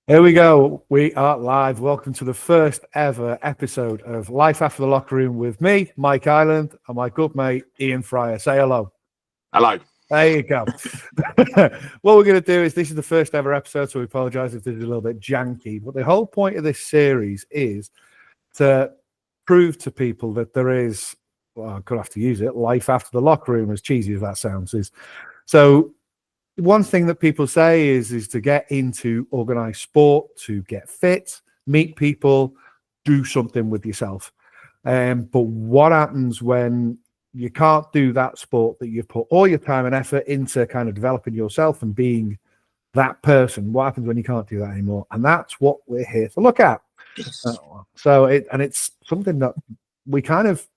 Here we go. We are live. Welcome to the first ever episode of Life After the Locker Room with me, Mike Island, and my good mate, Ian Fryer. Say hello. Hello. There you go. What we're going to do is this is the first ever episode, so we apologize if this is a little bit janky. But the whole point of this series is to prove to people that there is, well, I'm going to have to use it, life after the locker room, as cheesy as that sounds. So one thing that people say is to get into organized sport, to get fit, meet people, do something with yourself. But what happens when you can't do that sport that you've put all your time and effort into kind of developing yourself and being that person? What happens when you can't do that anymore? And that's what we're here to look at. Yes. So it's something that we kind of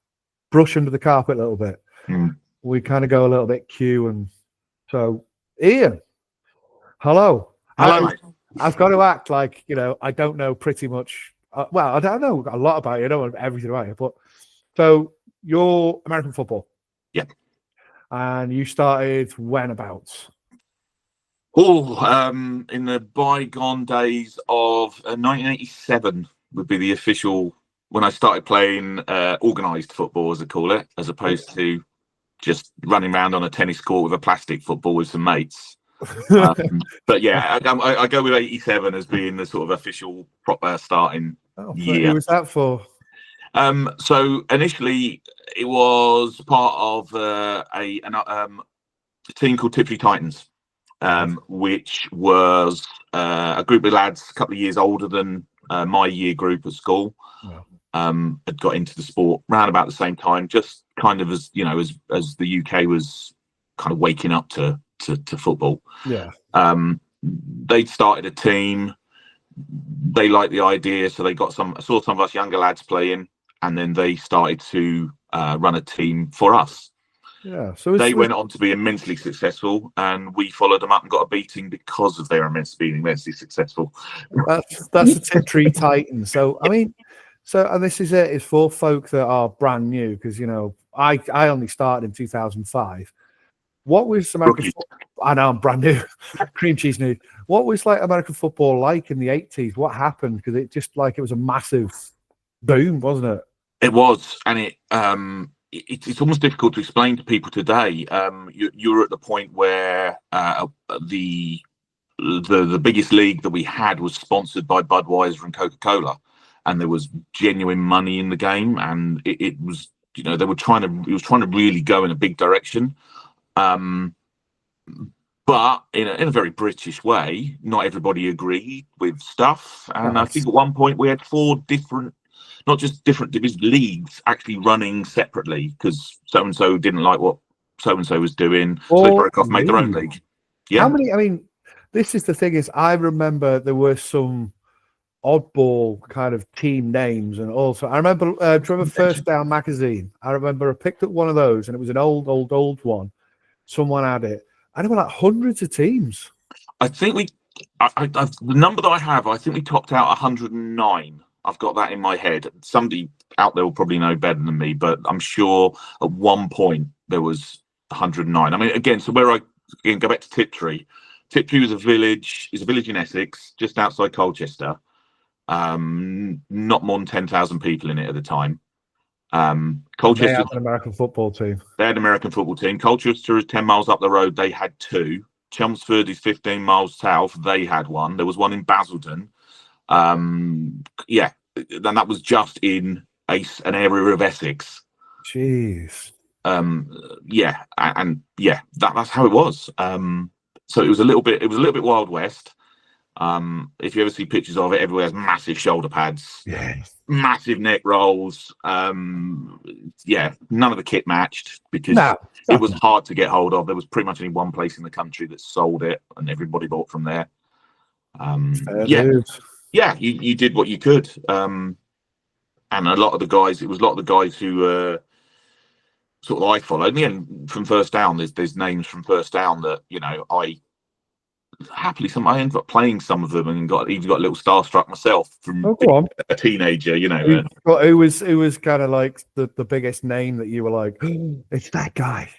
brush under the carpet a little bit. We kind of go a little bit Q, and so Ian, hello. Hello. I've got to act like, I don't know pretty much. Well, I don't know a lot about you. I don't know everything about you. But so you're American football. Yeah. And you started when about? In the bygone days of 1987 would be the official, when I started playing organised football, as they call it, as opposed to just running around on a tennis court with a plastic football with some mates. But yeah, I go with 87 as being the sort of official proper starting year. Who was that for? So initially it was part of a team called Tiptree Titans, which was a group of lads a couple of years older than my year group at school. Wow. Had got into the sport around about the same time, just kind of as the UK was kind of waking up to football. Yeah. They'd started a team. They liked the idea, so they got I saw some of us younger lads playing, and then they started to run a team for us. Yeah. So they went on to be immensely successful, and we followed them up and got a beating because of their being immensely successful. That's the Tiptree Titans. So I mean, and this is it. It's for folk that are brand new, because I only started in 2005. What was American football? I know I'm brand new, cream cheese new. What was American football like in the 80s? What happened? Because it was a massive boom, wasn't it? It was, and it's almost difficult to explain to people today. You're at the point where the biggest league that we had was sponsored by Budweiser and Coca-Cola, and there was genuine money in the game, and it was it was trying to really go in a big direction. But in a very British way, not everybody agreed with stuff. And I think at one point we had 4 different, not just different division leagues, actually running separately, because so-and-so didn't like what so-and-so was doing. So they broke off, made their own league. Yeah. How many, this is the thing is, I remember there were some oddball kind of team names, and also I remember, do you remember First Down magazine? I remember I picked up one of those, and it was an old one. Someone had it. And there were hundreds of teams. I think the number that I have, I think we topped out 109. I've got that in my head. Somebody out there will probably know better than me, but I'm sure at one point there was 109. Again, so where I go back to Tiptree. Tiptree was a village in Essex, just outside Colchester. Not more than 10,000 people in it at the time. Colchester, they had an American football team. They had an American football team. Colchester is 10 miles up the road. They had 2. Chelmsford is 15 miles south. They had 1. There was one in Basildon. And that was just in an area of Essex. Jeez. That's how it was. So it was a little bit Wild West. If you ever see pictures of it, everywhere has massive shoulder pads, massive neck rolls. None of the kit matched, because it was hard to get hold of. There was pretty much only one place in the country that sold it, and everybody bought from there. You did what you could. And a lot of the guys, who sort of I followed. And from First Down, there's names from First Down that I ended up playing some of them, and even got a little starstruck myself from a teenager. Who was kind of like the biggest name that you were like, oh, it's that guy?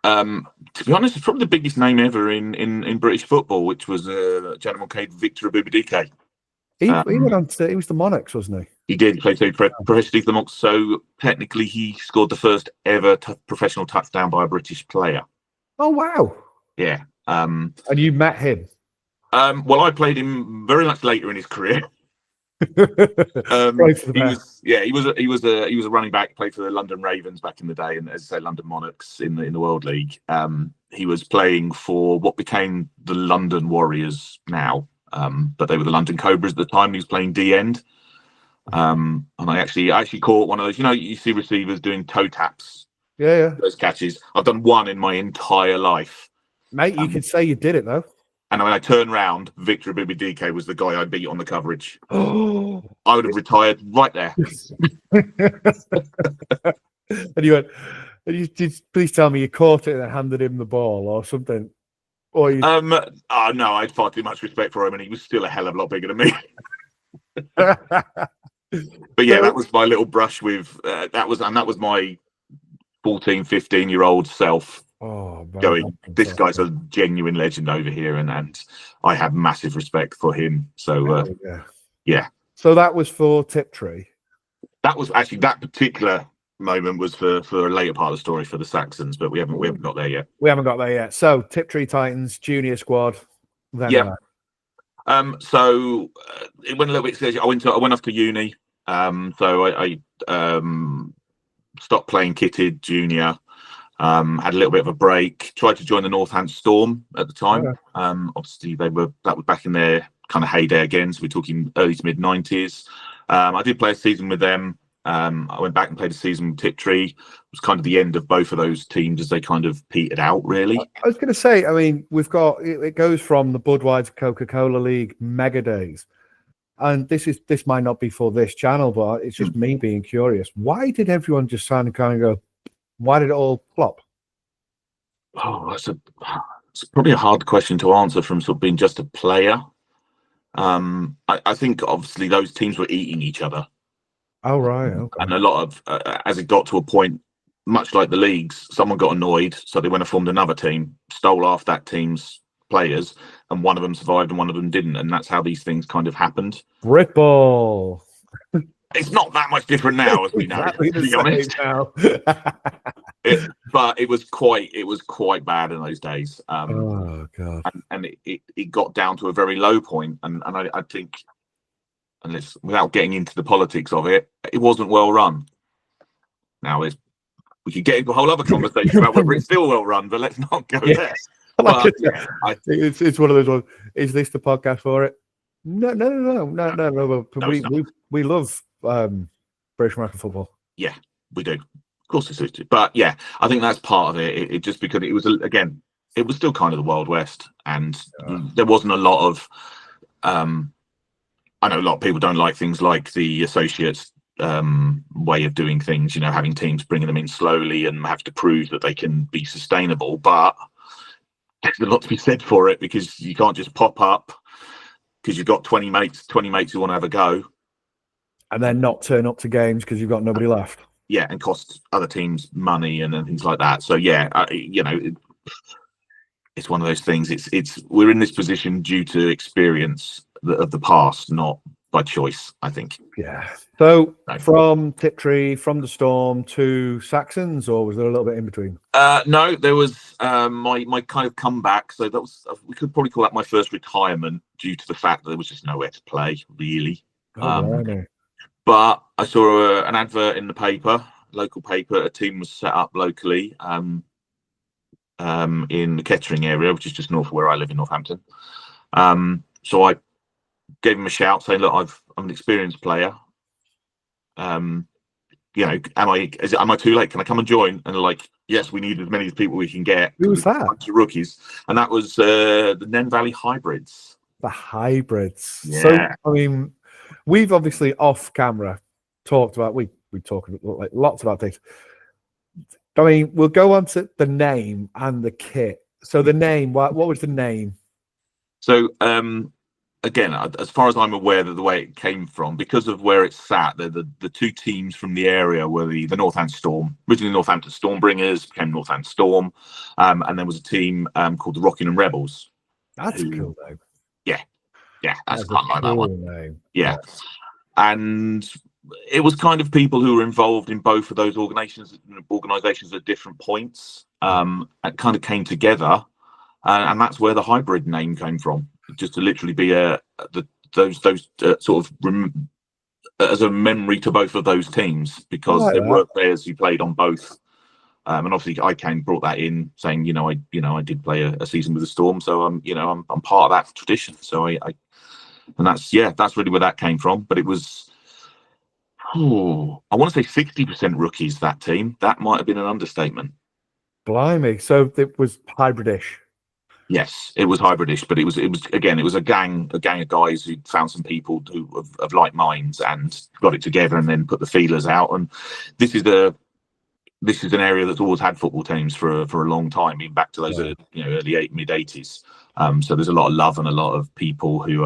To be honest, it's probably the biggest name ever in British football, which was a gentleman called Victor Abubadike. He went on to, he was the Monarchs, wasn't he? He did play professionally for the Monarchs, so technically he scored the first ever professional touchdown by a British player. Oh, wow. Yeah. And you met him? Well, I played him very much later in his career. He was a running back, played for the London Ravens back in the day, and as I say, London Monarchs in the World League. He was playing for what became the London Warriors now, but they were the London Cobras at the time. He was playing D end, and I actually caught one of those. You know, you see receivers doing toe taps. Yeah. Those catches. I've done one in my entire life, mate. You could say you did it though. And when I turned round, Victor Abibidike was the guy I beat on the coverage. Oh, I would have retired right there. And you went, please tell me you caught it and handed him the ball or something. Or you... no, I had far too much respect for him, and he was still a hell of a lot bigger than me. But yeah, that was my little brush with that was my 14, 15-year-old self. Oh, man, going, this guy's a genuine legend over here, and I have massive respect for him. So yeah. So that was for Tiptree. That was actually, that particular moment was for a later part of the story for the Saxons, but we haven't got there yet. We haven't got there yet. So Tiptree Titans junior squad. Yeah. So it went a little bit. I went off to uni. So I stopped playing kitted junior. Had a little bit of a break. Tried to join the Northampton Storm at the time. Obviously, that was back in their kind of heyday again. So we're talking early to mid 90s. I did play a season with them. I went back and played a season with Tiptree. It was kind of the end of both of those teams as they kind of petered out, really. I was going to say, I mean, we've got it goes from the Budweiser Coca-Cola League mega days, and this might not be for this channel, but it's just me being curious. Why did everyone just kind of go? Why did it all flop? Oh, it's probably a hard question to answer from sort of being just a player. I think obviously those teams were eating each other. Oh, right. Okay. And a lot of, as it got to a point, much like the leagues, someone got annoyed. So they went and formed another team, stole off that team's players, and one of them survived and one of them didn't. And that's how these things kind of happened. Britball. It's not that much different now, as we know, to be honest. But it was quite bad in those days. Oh, God. And it got down to a very low point. And I think, unless without getting into the politics of it, it wasn't well run. Now we could get into a whole other conversation about whether it's still well run, but let's not go there. But, it's one of those ones. Is this the podcast for it? No. We love British American football. Yeah, we do. Of course it's is. But yeah, I think that's part of it. It just because it was, again, it was still kind of the Wild West, and there wasn't a lot of I know a lot of people don't like things like the associates way of doing things, you know, having teams bringing them in slowly and have to prove that they can be sustainable. But there's a lot to be said for it, because you can't just pop up because you've got 20 mates who want to have a go, and then not turn up to games because you've got nobody left. Yeah, and cost other teams money and things like that. So yeah, it's one of those things. It's we're in this position due to experience of the past, not by choice, I think. Yeah. So from Tiptree, from the Storm to Saxons, or was there a little bit in between? No, there was my kind of comeback. So that was, we could probably call that my first retirement, due to the fact that there was just nowhere to play, really. But I saw an advert in the paper, local paper. A team was set up locally in the Kettering area, which is just north of where I live in Northampton. So I gave him a shout saying, look, I'm an experienced player. Am I too late? Can I come and join? And they're like, yes, we need as many people we can get. Who was that? Rookies. And that was the Nen Valley Hybrids. The Hybrids. Yeah. So, I mean, we've obviously off camera talked about, we talk like lots about things. I mean, we'll go on to the name and the kit. So the name, what was the name? So, again, as far as I'm aware, the way it came from, because of where it's sat, the two teams from the area were the Northampton Storm, originally Northampton Stormbringers, became Northampton Storm, and there was a team called the Rockingham Rebels. That's a cool name. Yeah, that's That's kind a of like that cool one. name. Yeah. And it was kind of people who were involved in both of those organizations at different points. And kind of came together, and that's where the hybrid name came from. Just to literally be those sort of as a memory to both of those teams, because there were players who played on both. And obviously, I brought that in, saying, I did play a season with the Storm, so I'm part of that tradition. So and that's really where that came from. But it was, I want to say 60% rookies. That team, that might have been an understatement. Blimey! So it was hybridish. Yes, it was hybridish, but it was again, it was a gang of guys who found some people who of like minds and got it together, and then put the feelers out. And this is an area that's always had football teams for a long time, even back to those early mid 80s. So there's a lot of love and a lot of people who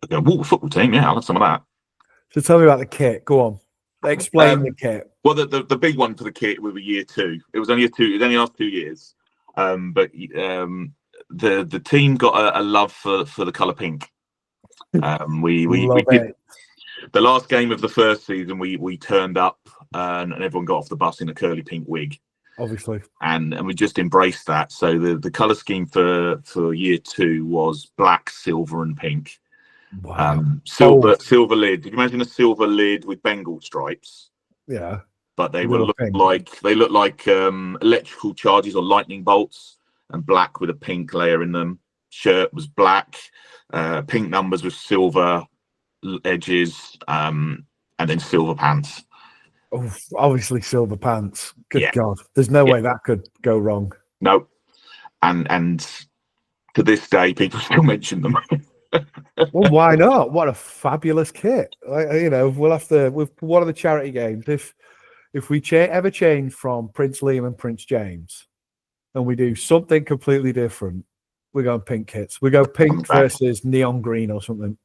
go, "Whoa, football team, yeah, I'll have some of that." So tell me about the kit. Go on, explain the kit. Well, the big one for the kit was year 2. It was only it only last 2 years, but the team got a love for the colour pink. We did the last game of the first season. We turned up and everyone got off the bus in a curly pink wig, obviously, and we just embraced that. So the colour scheme for year 2 was black, silver, and pink. Wow. Silver lid. Did you imagine a silver lid with Bengal stripes? Yeah, but they look like electrical charges or lightning bolts, and black with a pink layer in them. Shirt was black, pink numbers with silver edges, and then silver pants. Oh, obviously silver pants. Good God, there's no way that could go wrong. No, and to this day, people still mention them. Well, why not? What a fabulous kit! We'll have to with one of the charity games. If we ever change from Prince Liam and Prince James, and we do something completely different, we're going pink kits. We go pink versus neon green or something.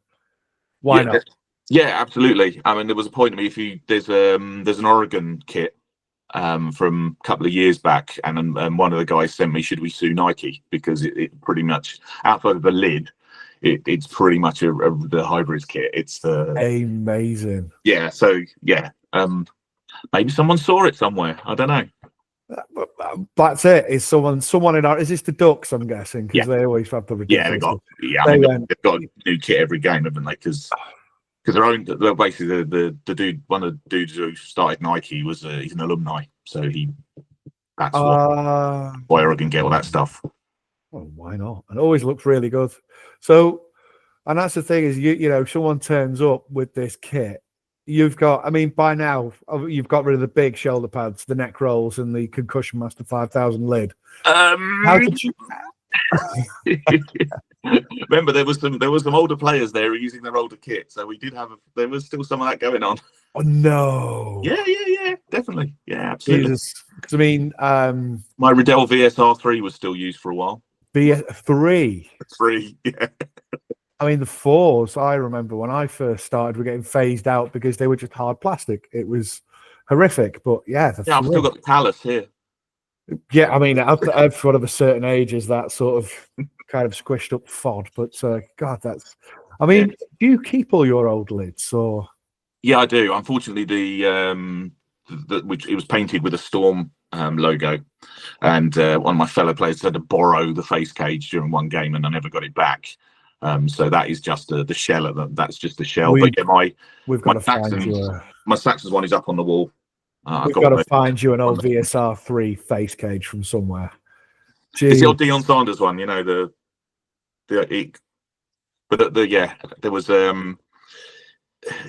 Why not? Yeah, absolutely. I mean, there was a point to me. There's an Oregon kit from a couple of years back, and one of the guys sent me, should we sue Nike, because it pretty much, outside of the lid, it's pretty much the hybrid kit. It's amazing. Yeah. So maybe someone saw it somewhere. I don't know. That's it. Is someone in our? Is this the Ducks? I'm guessing, because they always have the ridiculous. They've got a new kit every game, haven't they? Because they're basically the dude. One of the dudes who started Nike was he's an alumni, so that's why Oregon get all that stuff. Well, why not? And it always looks really good. So, and that's the thing is, someone turns up with this kit. You've got, I mean, by now, you've got rid of the big shoulder pads, the neck rolls, and the Concussion Master 5000 lid. How did you? Remember, there was some older players there using their older kit, so there was still some of that going on. Oh no! Yeah, definitely, yeah, absolutely. Because I mean, my Riddell VSR3 was still used for a while. VS3, yeah. I mean, the 4s, I remember when I first started, were getting phased out because they were just hard plastic. It was horrific, but I've still got the Palace here. Yeah, I mean, I've sort of a certain age is that sort of kind of squished up fod, but God, that's. I mean, do you keep all your old lids or? Yeah, I do. Unfortunately, it was painted with a Storm logo, and one of my fellow players had to borrow the face cage during one game, and I never got it back. So that is just the shell of them. That's just the shell. But yeah, my Saxons one is up on the wall. We've got to find you an old VSR3 face cage from somewhere. It's the old Deion Sanders one, there was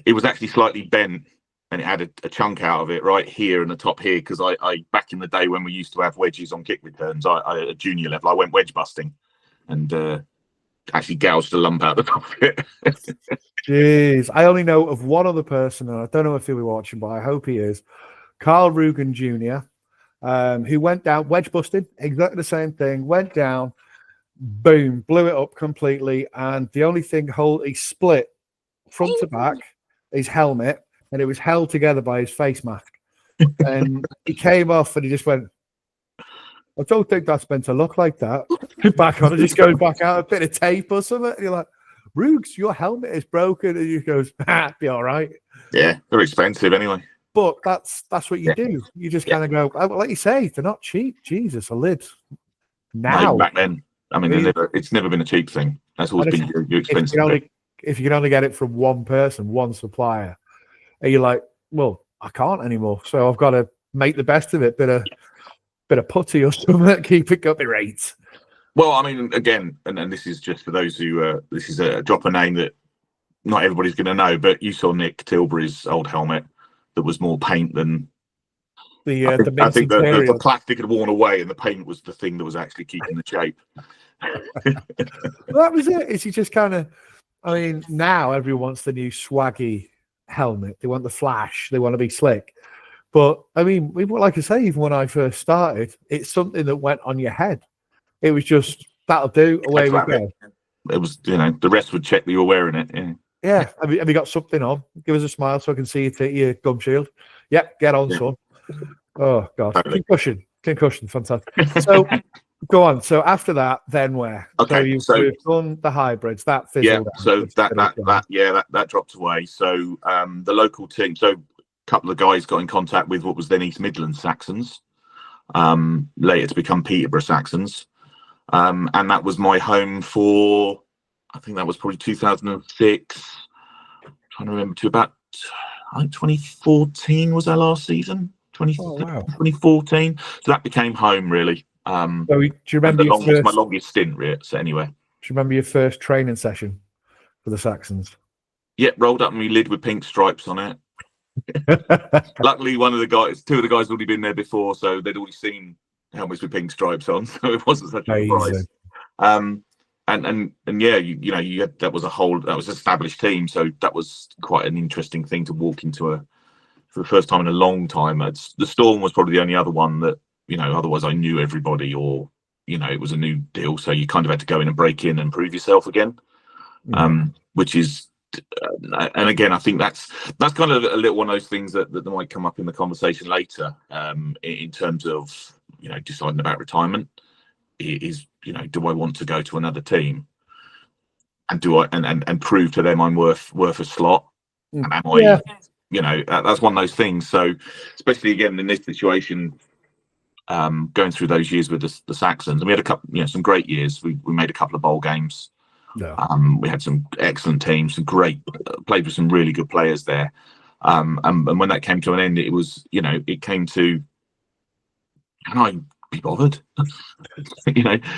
it was actually slightly bent, and it had a chunk out of it right here and the top here, because I back in the day when we used to have wedges on kick returns, I at junior level I went wedge busting and actually gouged a lump out the top of it. Jeez, I only know of one other person, and I don't know if he'll be watching, but I hope he is. Carl Rugen Jr., who went down wedge busted, exactly the same thing, went down, boom, blew it up completely, and the only thing he split front to back his helmet, and it was held together by his face mask. And he came off and he just went, I don't think that's meant to look like that. Back on, it just goes back out, a bit of tape or something. And you're like, Roogs, your helmet is broken. And he goes, be all right. Yeah, they're expensive anyway. But that's what you do. You just Yeah. kind of go, like you say, they're not cheap. Jesus, a lid. Not Now, even back then. I mean, it's never been a cheap thing. That's always and been your expensive bit. if you can only get it from one person, one supplier, and you're like, well, I can't anymore. So I've got to make the best of it. Bit of putty or something, keep it up the rates. Well, I mean, again, and this is just for those who this is a drop a name that not everybody's going to know, but you saw Nick Tilbury's old helmet that was more paint than I think the plastic had worn away and the paint was the thing that was actually keeping the shape. Well, that was it. Is you just kind of, I mean, now everyone wants the new swaggy helmet. They want the flash. They want to be slick. But I mean, like I say, even when I first started, it's something that went on your head. It was just, that'll do. Away we go. It was, the rest would check that you were wearing it. Yeah. Yeah. Have you got something on? Give us a smile so I can see you take your gum shield. Yep. Get on, son. Oh God. Totally. Concussion. Fantastic. So go on. So after that, then where? Okay. So you've done the hybrids. That fizzled out. So that dropped away. So the local team. So a couple of guys got in contact with what was then East Midlands Saxons, later to become Peterborough Saxons, and that was my home for, I think that was probably 2006. I'm trying to remember to about, I think 2014 was our last season. 2014. So that became home really. So do you remember my longest stint, really? So anyway. Do you remember your first training session for the Saxons? Yeah, rolled up my lid with pink stripes on it. Luckily, two of the guys had already been there before, so they'd already seen helmets with pink stripes on, so it wasn't such a surprise. And yeah, you had, that was an established team, so that was quite an interesting thing to walk into for the first time in a long time. The Storm was probably the only other one that, otherwise I knew everybody, or it was a new deal, so you kind of had to go in and break in and prove yourself again, which is. And again, I think that's kind of a little one of those things that might come up in the conversation later, in terms of deciding about retirement. Is do I want to go to another team, and do I and prove to them I'm worth a slot, and am I, that's one of those things. So especially again in this situation, going through those years with the Saxons, and we had a couple, some great years. We made a couple of bowl games. Yeah. We had some excellent teams, some great played with some really good players there. And when that came to an end, it was, it came to, can I be bothered?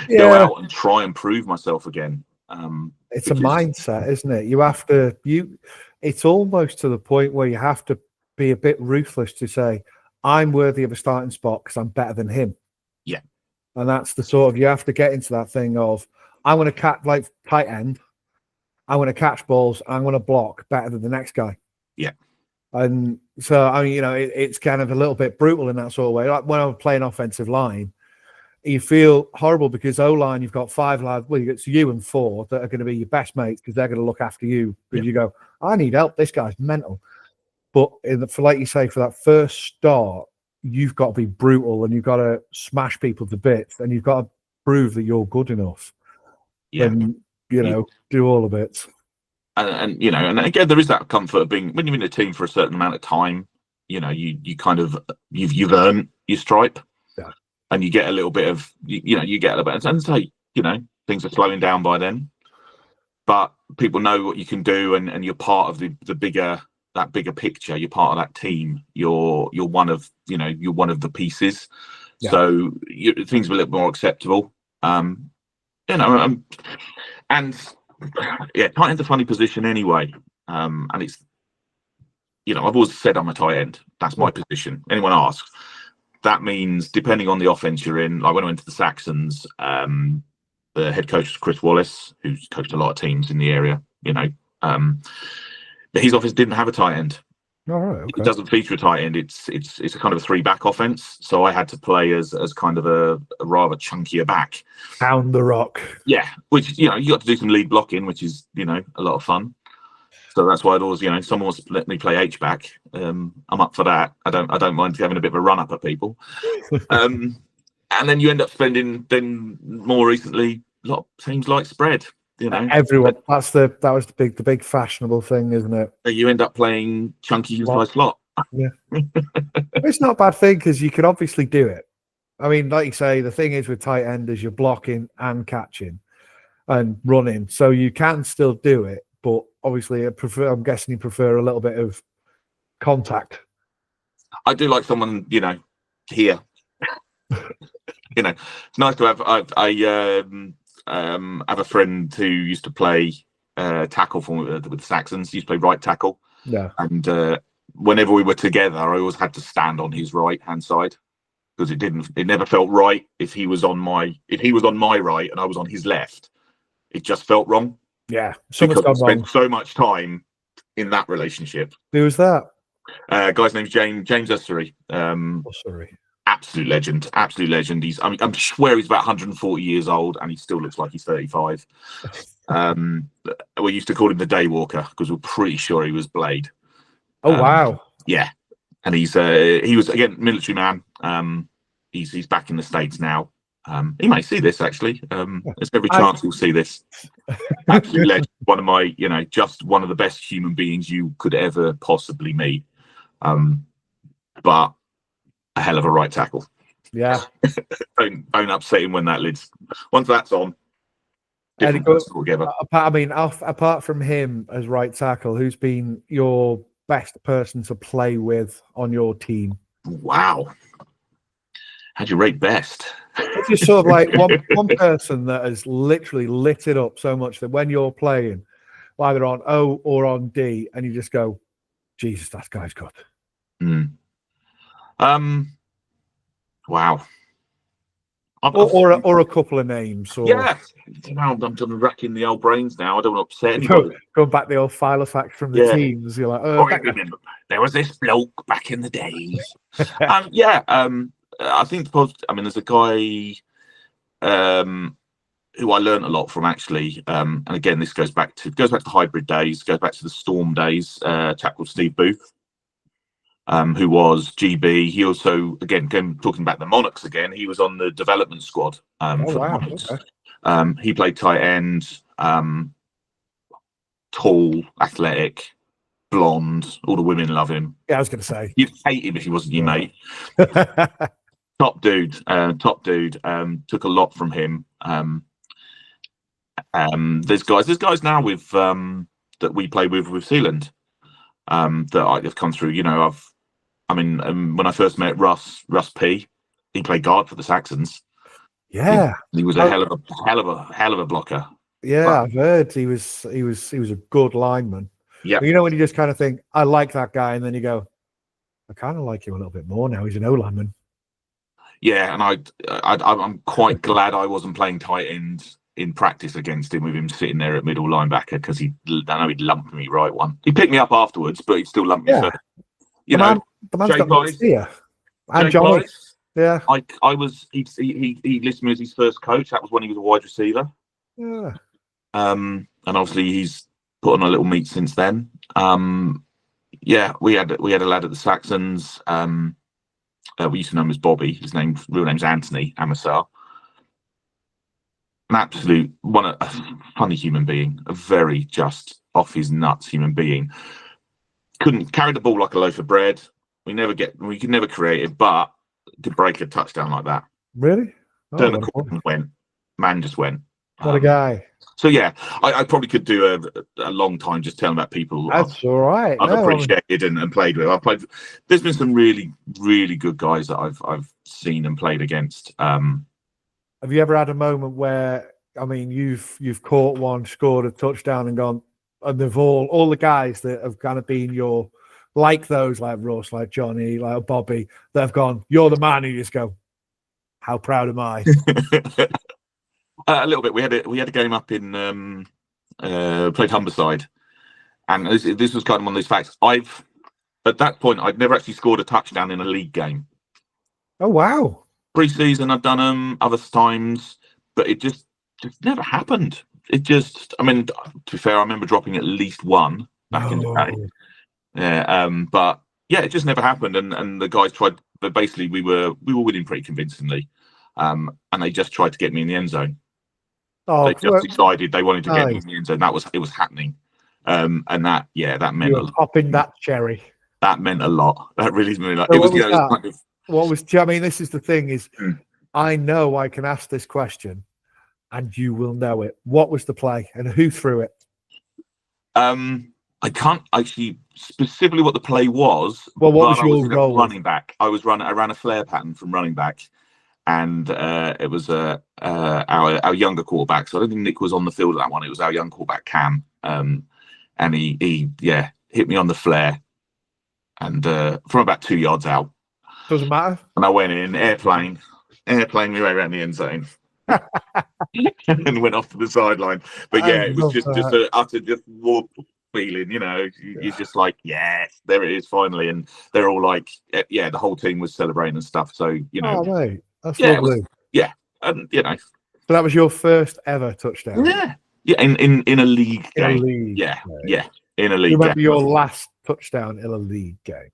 Go out and try and prove myself again. It's a mindset, isn't it? You have to, it's almost to the point where you have to be a bit ruthless to say, I'm worthy of a starting spot because I'm better than him. Yeah. And that's the sort of, you have to get into that thing of, I want to catch, like tight end, I want to catch balls, I want to block better than the next guy. Yeah. And so, I mean, it's kind of a little bit brutal in that sort of way. Like when I'm playing offensive line, you feel horrible because O-line, you've got 5 lads, well, it's you and 4 that are going to be your best mates because they're going to look after you. Because you go, I need help, this guy's mental. But for like you say, for that first start, you've got to be brutal and you've got to smash people to bits and you've got to prove that you're good enough. Yeah. And, do all of it. And again, there is that comfort of being, when you're in a team for a certain amount of time, you kind of, you've earned your stripe. Yeah. And you get a little bit of, you get a little bit, and say, things are slowing down by then, but people know what you can do, and you're part of the bigger picture. You're part of that team. You're one of the pieces. Yeah. So things are a little more acceptable. And yeah, tight end's a funny position anyway. And it's, I've always said I'm a tight end. That's my position. Anyone asks, that means depending on the offense you're in. Like when I went to the Saxons, the head coach was Chris Wallace, who's coached a lot of teams in the area. But his offense didn't have a tight end. All right, okay. It doesn't feature a tight end. It's a kind of a 3-back offense. So I had to play as kind of a rather chunkier back. Pound the rock. Yeah, which you got to do some lead blocking, which is a lot of fun. So that's why I'd always, someone wants to let me play H-back. I'm up for that. I don't mind having a bit of a run up at people. And then you end up spending, then more recently, a lot of teams like spread. you know, Everyone. That was the big fashionable thing, isn't it? you end up playing chunky inside slot. Yeah. It's not a bad thing because you can obviously do it. I mean, like you say, the thing is with tight end is you're blocking and catching and running, so you can still do it. But obviously, I'm guessing you prefer a little bit of contact. I do like someone, you know, here. You know, it's nice to have. I have a friend who used to play tackle with the Saxons. He used to play right tackle. Yeah. And whenever we were together, I always had to stand on his right hand side because it never felt right if he was on my right and I was on his left. It just felt wrong. Yeah. Because I spent so much time in that relationship. Who was that? Guy's name's James Ussery. Sorry. Absolute legend. I'm swear he's about 140 years old and he still looks like he's 35. We used to call him the Day Walker because we're pretty sure he was Blade. Oh wow. Yeah. And he was again military man. He's back in the States now. He may see this actually. There's every chance he'll see this. Absolute legend. One of my, you know, just one of the best human beings you could ever possibly meet. But a hell of a right tackle. Yeah. don't upset him when once that's on. Apart from him as right tackle, who's been your best person to play with on your team? Wow. How'd you rate best? It's just sort of like one person that has literally lit it up so much that when you're playing, either on O or on D, and you just go, Jesus, that guy's good. Wow. Or a couple of names. Yeah. I'm racking the old brains now. I don't want to upset anybody. Going back the old file of facts from the teams. You're like, I remember there was this bloke back in the days. I think there's a guy who I learned a lot from actually. And again, this goes back to the hybrid days, goes back to the Storm days. A chap called Steve Booth. Who was GB. He also, again, talking about the Monarchs again, he was on the development squad for the Monarchs. Okay. He played tight end, tall, athletic, blonde. All the women love him. Yeah, I was going to say. You'd hate him if he wasn't your mate. Top dude. Took a lot from him. There's guys now with that we play with Sealand that have come through. You know, when I first met Russ P, he played guard for the Saxons. Yeah, he was a hell of a blocker. Yeah, I've heard he was a good lineman. Yeah, you know when you just kind of think, I like that guy, and then you go, I kind of like him a little bit more now. He's an O lineman. Yeah, and I'm quite glad I wasn't playing tight end in practice against him, with him sitting there at middle linebacker, because I know he'd lump me right one. He picked me up afterwards, but he'd still lump me. Yeah. You know, the man's got no fear. And Johnny. Yeah. He listed me as his first coach. That was when he was a wide receiver. Yeah. And obviously he's put on a little meat since then. Yeah, we had a lad at the Saxons. We used to know him as Bobby. His real name's Anthony Amassar. An absolute a funny human being, a very just off his nuts human being. Couldn't carry the ball like a loaf of bread. We could never create it, but to break a touchdown like that. Really? Turned the corner and went. Man just went. What a guy. So yeah, I probably could do a long time just telling about people. That's all right. I've appreciated and played with. There's been some really, really good guys that I've seen and played against. Have you ever had a moment where, I mean, you've caught one, scored a touchdown, and gone, and they've all the guys that have kind of been like those, like Russ, like Johnny, like Bobby, that have gone, you're the man, and you just go, how proud am I? A little bit. We had a game up in played Humberside, and this was kind of one of those facts. At that point I'd never actually scored a touchdown in a league game. Oh wow! Pre-season I'd done them other times, but it just never happened. It just, I mean, to be fair, I remember dropping at least one back in the day. Yeah, but yeah, it just never happened. And the guys tried, but basically we were winning pretty convincingly, and they just tried to get me in the end zone. Oh, They just decided they wanted to get me nice. in the end zone. It was happening. And that meant You were popping that cherry. that meant a lot. That really meant a lot. So It was, what was it was that? kind of, What was? I mean, this is the thing: is Mm. I know I can ask this question, and you will know it. What was the play, and who threw it? I can't actually specifically what the play was, Well, what was but I was your in a role? running back. I ran a flare pattern from running back, and it was our younger quarterback. So I don't think Nick was on the field at that one. It was our young quarterback Cam, and he hit me on the flare, and from about 2 yards out, Doesn't matter. and I went in airplane me right around the end zone. And went off to the sideline. But I yeah, it was love just that. an utter just warm feeling, you know. You're just like, yes, there it is finally. And they're all like, yeah, the whole team was celebrating and stuff. So, you know, Oh, mate, that's yeah, lovely. and you know. So that was your first ever touchdown. Yeah, in a league In a game. league. Yeah, Game. in a You league remember game. your last touchdown in a league game?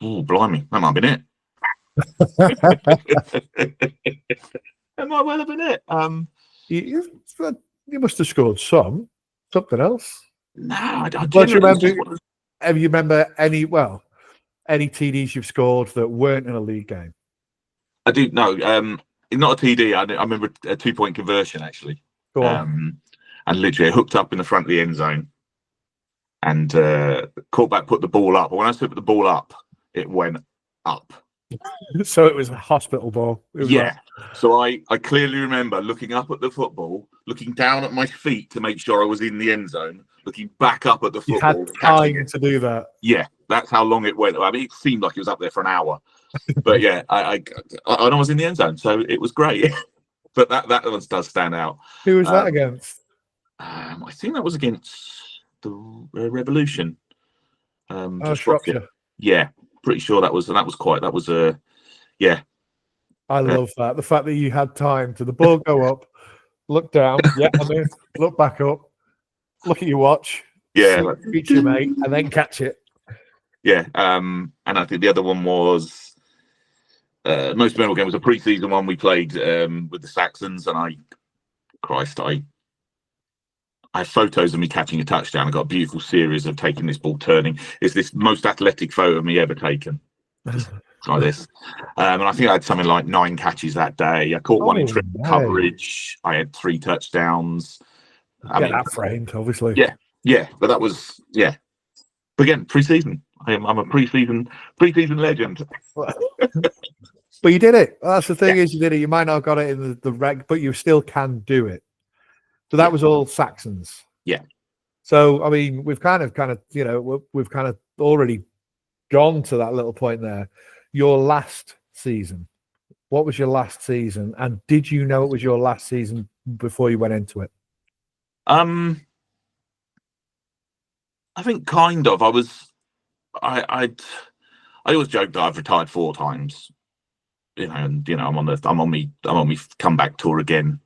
Oh, blimey, that might have been it. That might well have been it. You must have scored something else. No, I Well, do you generally remember? Have you remember any TDs you've scored that weren't in a league game? I do know. Not a TD. I remember a 2-point conversion actually. Go on. And literally hooked up in the front of the end zone, and quarterback put the ball up. But when I put the ball up, it went up. So it was a hospital ball. So I clearly remember looking up at the football, looking down at my feet to make sure I was in the end zone, looking back up at the football. You had time to do that. Yeah, that's how long it went. I mean, it seemed like it was up there for an hour, but yeah, I was in the end zone, so it was great. But that one does stand out. Who was that against? I think that was against the Revolution. Shropshire. Yeah, pretty sure that was yeah. I love that. The fact that you had time to the ball go up, look down, look back up, look at your watch, reach your mate, and then catch it. Yeah, and I think the other one was most memorable game was a pre-season one we played with the Saxons, and I have photos of me catching a touchdown. I got a beautiful series of taking this ball turning. It's this most athletic photo of me ever taken. Like this. And I think I had something like 9 catches that day. I caught one in triple coverage. I had 3 touchdowns. I mean, that framed, obviously. Yeah, but that was But again, pre-season. I'm a pre-season legend. But you did it. That's the thing is you did it. You might not have got it in the reg, but you still can do it. So that was all Saxons. Yeah. So I mean, we've kind of we've kind of already gone to that little point there. Your last season. What was your last season? And did you know it was your last season before you went into it? I think kind of. I always joke that I've retired 4 times. You know, and I'm on me comeback tour again,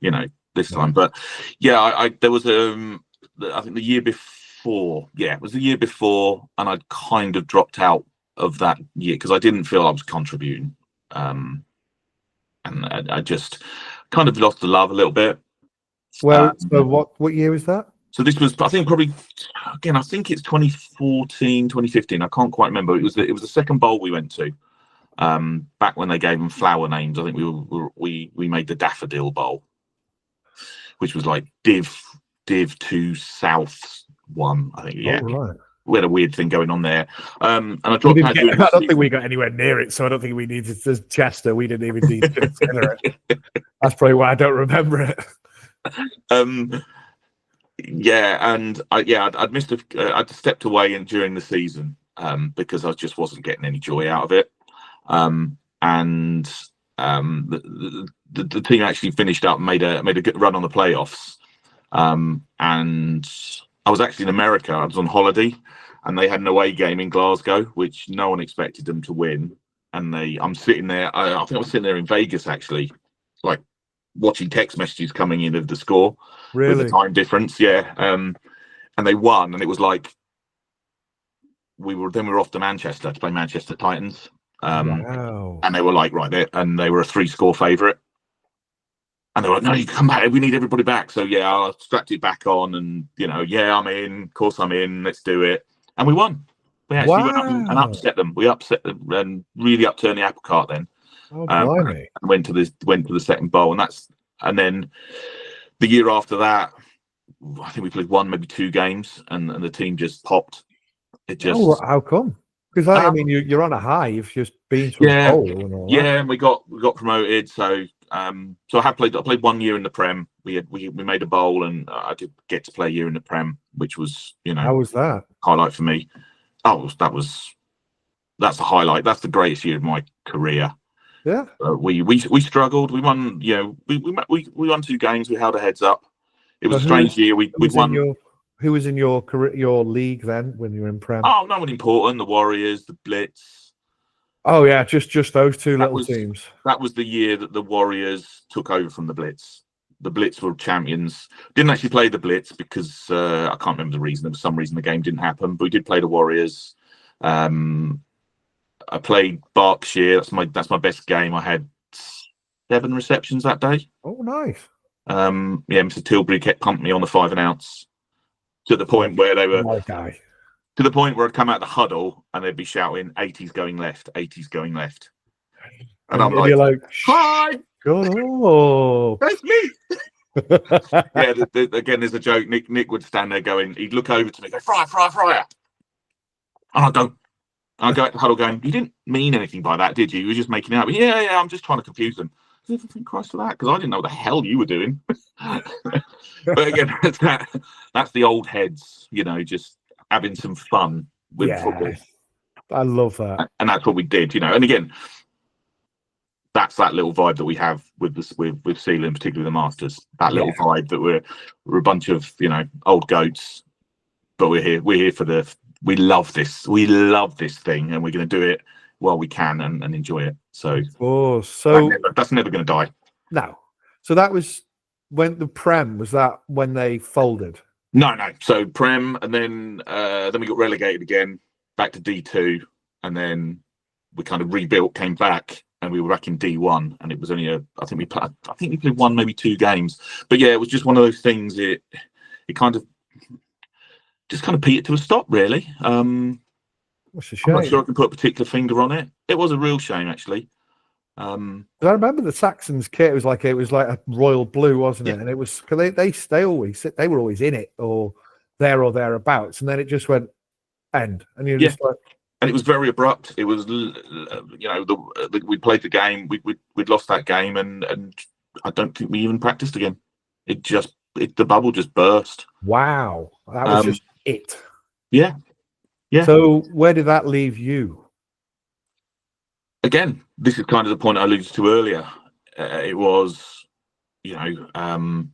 this time. But yeah, there was I think the year before, it was the year before, and I'd kind of dropped out of that year because I didn't feel I was contributing, and I just kind of lost the love a little bit. Well, so what year was that? So this was, I think, probably again, I think it's 2014, 2015. I can't quite remember. It was the second bowl we went to, back when they gave them flower names. I think we made the Daffodil Bowl, which was like Div 2 South 1. I think Right. We had a weird thing going on there, and I dropped out. I don't think we got anywhere near it, so I don't think we needed to Chester. We didn't even need to consider it. That's probably why I don't remember it. I'd missed. I'd stepped away during the season because I just wasn't getting any joy out of it. The team actually finished up, made a good run on the playoffs, and I was actually in America. I was on holiday, and they had an away game in Glasgow, which no one expected them to win. And I'm sitting there. I think I was sitting there in Vegas actually, like watching text messages coming in of the score. Really? With the time difference, and they won, and it was like we were off to Manchester to play Manchester Titans. Wow. And they were like right there, and they were a 3-score favourite. And they were like, no, you come back. We need everybody back. So, yeah, I strapped it back on and, yeah, I'm in. Of course I'm in. Let's do it. And we won. We actually went up and Wow. upset them. We upset them and really upturned the apple cart then. Oh, blimey. And went to the second bowl. And then the year after that, I think we played one, maybe 2 games, and the team just popped. It just. Oh, how come? Because I mean, you're on a high. You've just been to a bowl and all that. Yeah, and we got promoted. So so I played 1 year in the Prem. We made a bowl, and I did get to play a year in the Prem, which was How was that? highlight for me. Oh, that's the highlight. That's the greatest year of my career. Yeah. We struggled. We won. We won 2 games. We held our heads up. It was a strange year. We won. Who was in your career, your league then when you were in Prem? Oh, no one important. The Warriors, the Blitz. Oh yeah, just those 2 little teams. That was the year that the Warriors took over from the Blitz. The Blitz were champions. Didn't actually play the Blitz because I can't remember the reason. There was some reason the game didn't happen, but we did play the Warriors. I played Berkshire. That's my best game. I had 7 receptions that day. Oh, nice. Mr. Tilbury kept pumping me on the 5 and outs to the point where they were. My guy. To the point where I'd come out the huddle and they'd be shouting 80s going left, 80s going left. And I'm like, hi! God, oh. That's me! Yeah, again, there's a joke. Nick would stand there going, he'd look over to me, go, fryer. And I'd go at the huddle going, you didn't mean anything by that, did you? You were just making it up. Yeah, I'm just trying to confuse them. Thank Christ for that, because I didn't know what the hell you were doing. But again, that's the old heads, just having some fun with football. I love that. And that's what we did, And again, that's that little vibe that we have with Sealand, particularly the Masters. That little vibe that we're a bunch of, old goats, but we're here for we love this. We love this thing, and we're going to do it while we can and enjoy it. So that's never going to die. No. So that was when the Prem, was that when they folded? No. So Prem, and then we got relegated again, back to D2, and then we kind of rebuilt, came back, and we were back in D1. And it was only I think we played 1, maybe 2 games. But yeah, it was just one of those things. It kind of petered to a stop, really. What's a shame. I'm not sure I can put a particular finger on it. It was a real shame, actually. I remember the Saxons kit. It was like a royal blue, wasn't it? And it was because they were always in it or there or thereabouts, and then it just went end, and you're just like. And it was very abrupt. It was, we played the game, we'd lost that game, and I don't think we even practiced again. The bubble just burst. Wow, that was just it. Yeah. So where did that leave you? Again, this is kind of the point I alluded to earlier. It was, I'm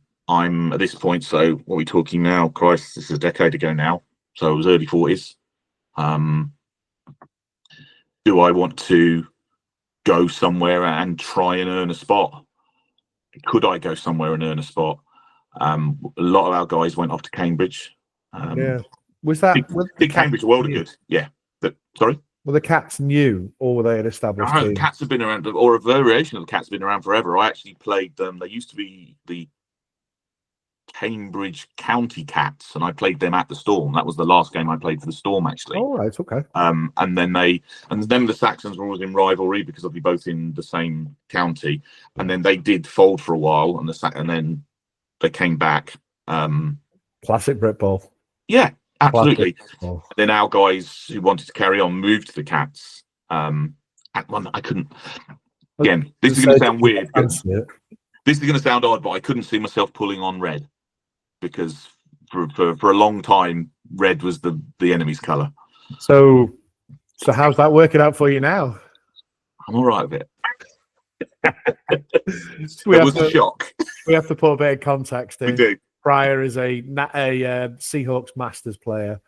at this point. So what are we talking now? Christ, this is a decade ago now. So I was early 40s. Do I want to go somewhere and try and earn a spot? Could I go somewhere and earn a spot? A lot of our guys went off to Cambridge. Was that big Cambridge World of Good? Yeah. Sorry? Were the Cats new, or were they an established team? The Cats have been around, or a variation of the Cats have been around forever. I actually played them. They used to be the Cambridge County Cats, and I played them at the Storm. That was the last game I played for the Storm, actually. Oh, right, okay. And then the Saxons were always in rivalry because they'll be both in the same county. And then they did fold for a while, and then they came back. Classic Brit Ball. Yeah, absolutely. Then our guys who wanted to carry on moved to the Cats. I couldn't. Again, this is going to sound weird. This is going to sound odd, but I couldn't see myself pulling on red because for a long time, red was the enemy's colour. So how's that working out for you now? I'm all right with it. It was a shock. We have to put a bit of context in. We do. Pryor is a Seahawks Masters player,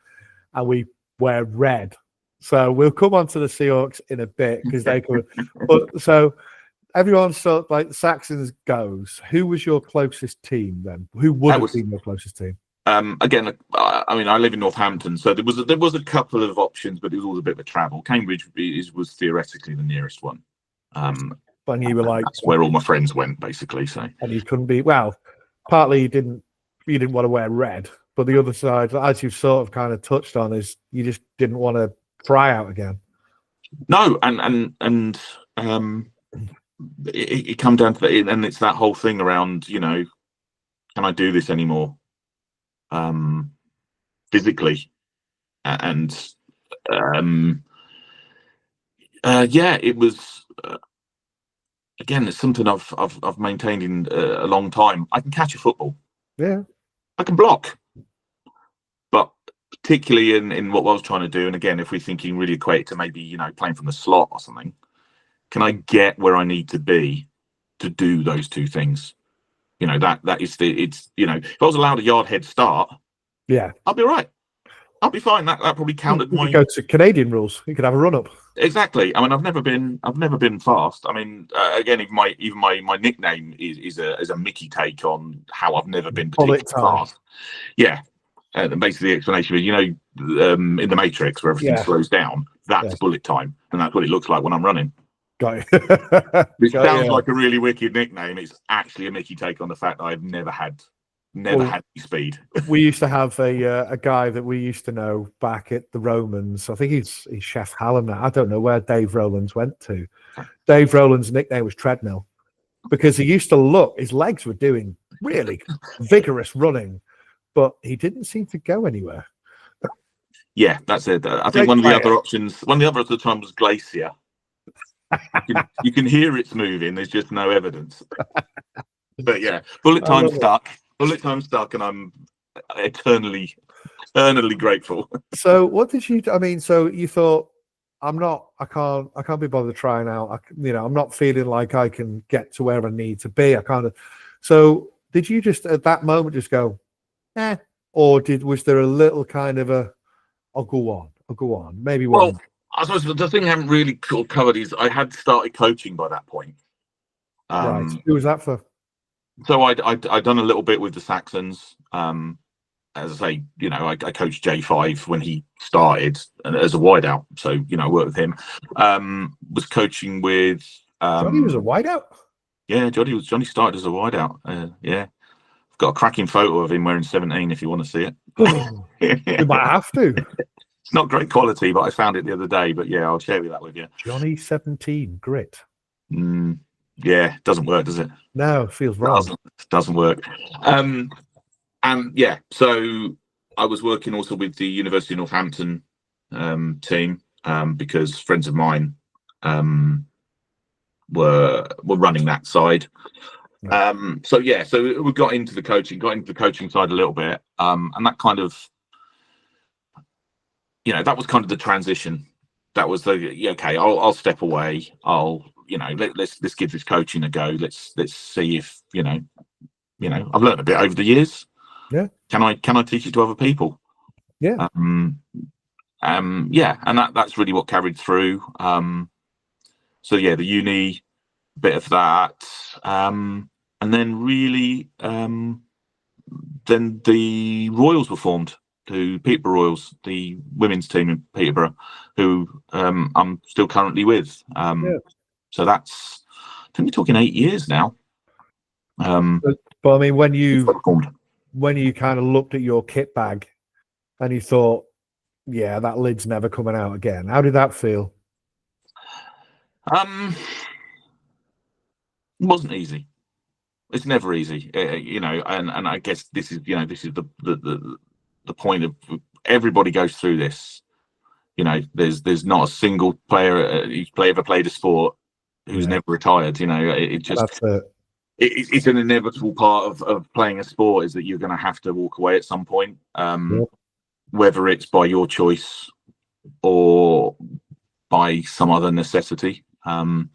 and we wear red. So we'll come on to the Seahawks in a bit because they could. But so everyone sort of like the Saxons goes. Who was your closest team then? Who would have been your closest team? Again, I mean, I live in Northampton, so there was a couple of options, but it was always a bit of a travel. Cambridge was theoretically the nearest one. And you were like, that's where all my friends went, basically. So, and you couldn't be, well, partly you didn't want to wear red, but the other side, as you've sort of kind of touched on, is you just didn't want to try out again. No, and it come down to that, and it's that whole thing around, you know, can I do this anymore, physically, and yeah, it was. Again, it's something I've maintained in a long time. I can catch a football. Yeah. I can block. But particularly in what I was trying to do, and again, if we're thinking really equate to maybe, you know, playing from the slot or something, can I get where I need to be to do those two things? You know, that is it's, you know, if I was allowed a yard head start, Yeah. I'll be all right. I'll be fine. That probably counted You could go to Canadian rules. You could have a run up. Exactly. I mean, I've never been fast. I mean, again, even my nickname is a Mickey take on how I've never been particularly fast. Yeah. And basically, the explanation is, you know, in the Matrix where everything slows down, that's bullet time, and that's what it looks like when I'm running. Got it. Which sounds like a really wicked nickname. It's actually a Mickey take on the fact that I've never had any speed. We used to have a guy that we used to know back at the Romans. I think he's Chef Hallam now. I don't know where Dave Rowlands went to. Dave Rowlands' nickname was Treadmill because he used to look, his legs were doing really vigorous running, but he didn't seem to go anywhere. Yeah, that's it. I think one of the other options at the time was Glacier. You can hear it's moving. There's just no evidence. But yeah, bullet time stuck. Bullet time stuck, and I'm eternally grateful. So what did you? I mean, so you thought, I can't be bothered trying out. I'm not feeling like I can get to where I need to be. So did you just at that moment just go, or was there a little kind of a, I'll go on, maybe one? Well, I suppose the thing I haven't really sort of covered is I had started coaching by that point. Right. Who was that for? So I'd done a little bit with the Saxons. As I say, you know, I coached J5 when he started as a wideout. So, you know, I worked with him. Was coaching with Johnny was a wideout? Yeah, Johnny started as a wideout. Yeah. I've got a cracking photo of him wearing 17 if you want to see it. You might have to. It's not great quality, but I found it the other day. But yeah, I'll share that with you. Johnny 17 grit. Yeah, doesn't work, does it? No, it feels wrong. Doesn't work. And yeah, so I was working also with the University of Northampton team because friends of mine were running that side. So yeah, so we got into the coaching side a little bit, and that kind of, you know, that was kind of the transition. That was okay. I'll step away. Let's give this coaching a go. Let's see if you know I've learned a bit over the years. Yeah. Can I teach it to other people? Yeah. Yeah, and that's really what carried through. So yeah, the uni bit of that, and then really, then the Royals were formed. To Peterborough Royals, the women's team in Peterborough, who I'm still currently with. So that's, I think we're talking 8 years now. But I mean, when you kind of looked at your kit bag and you thought, yeah, that lid's never coming out again. How did that feel? It wasn't easy. It's never easy, and I guess this is the point of everybody goes through this. There's not a single player who's ever played a sport who's never retired. It's an inevitable part of playing a sport is that you're going to have to walk away at some point, whether it's by your choice or by some other necessity. And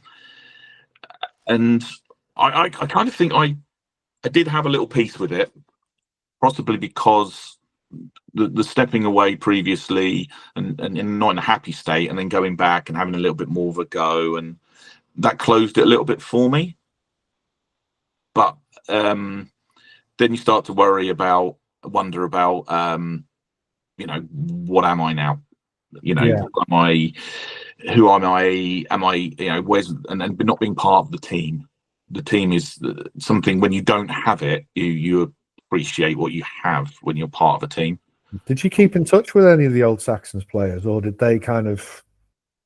I kind of think I did have a little piece with it, possibly because the stepping away previously and not in a happy state, and then going back and having a little bit more of a go, and that closed it a little bit for me. But then you start to wonder about what am I now? Am who am I? Am I, where's, and not being part of the team. The team is something, when you don't have it, you appreciate what you have when you're part of a team. Did you keep in touch with any of the old Saxons players, or did they kind of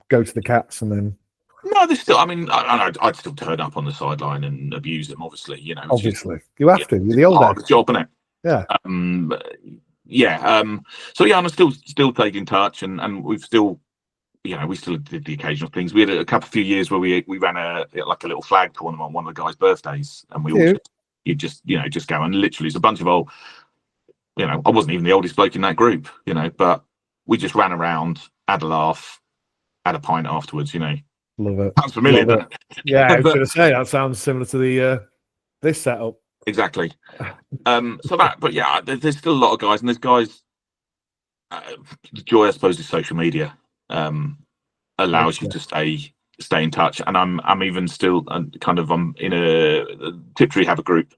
go to the Cats and then? No, there's still. I mean, I'd still turn up on the sideline and abuse them. Obviously, Obviously, you have to. You're the old part of the job, isn't it? Yeah. So yeah, I'm still taking touch, and we've still, we still did the occasional things. We had a few years where we ran a little flag tournament on one of the guys' birthdays, and we all just go, and literally it's a bunch of old. I wasn't even the oldest bloke in that group, but we just ran around, had a laugh, had a pint afterwards. Love it. Sounds familiar. Love it. Yeah, I was going to say that sounds similar to the this setup. Exactly. But yeah, there's still a lot of guys, and there's guys. The joy, I suppose, is social media. Allows you to stay in touch, and I'm even still I'm in a Tiptree have a group.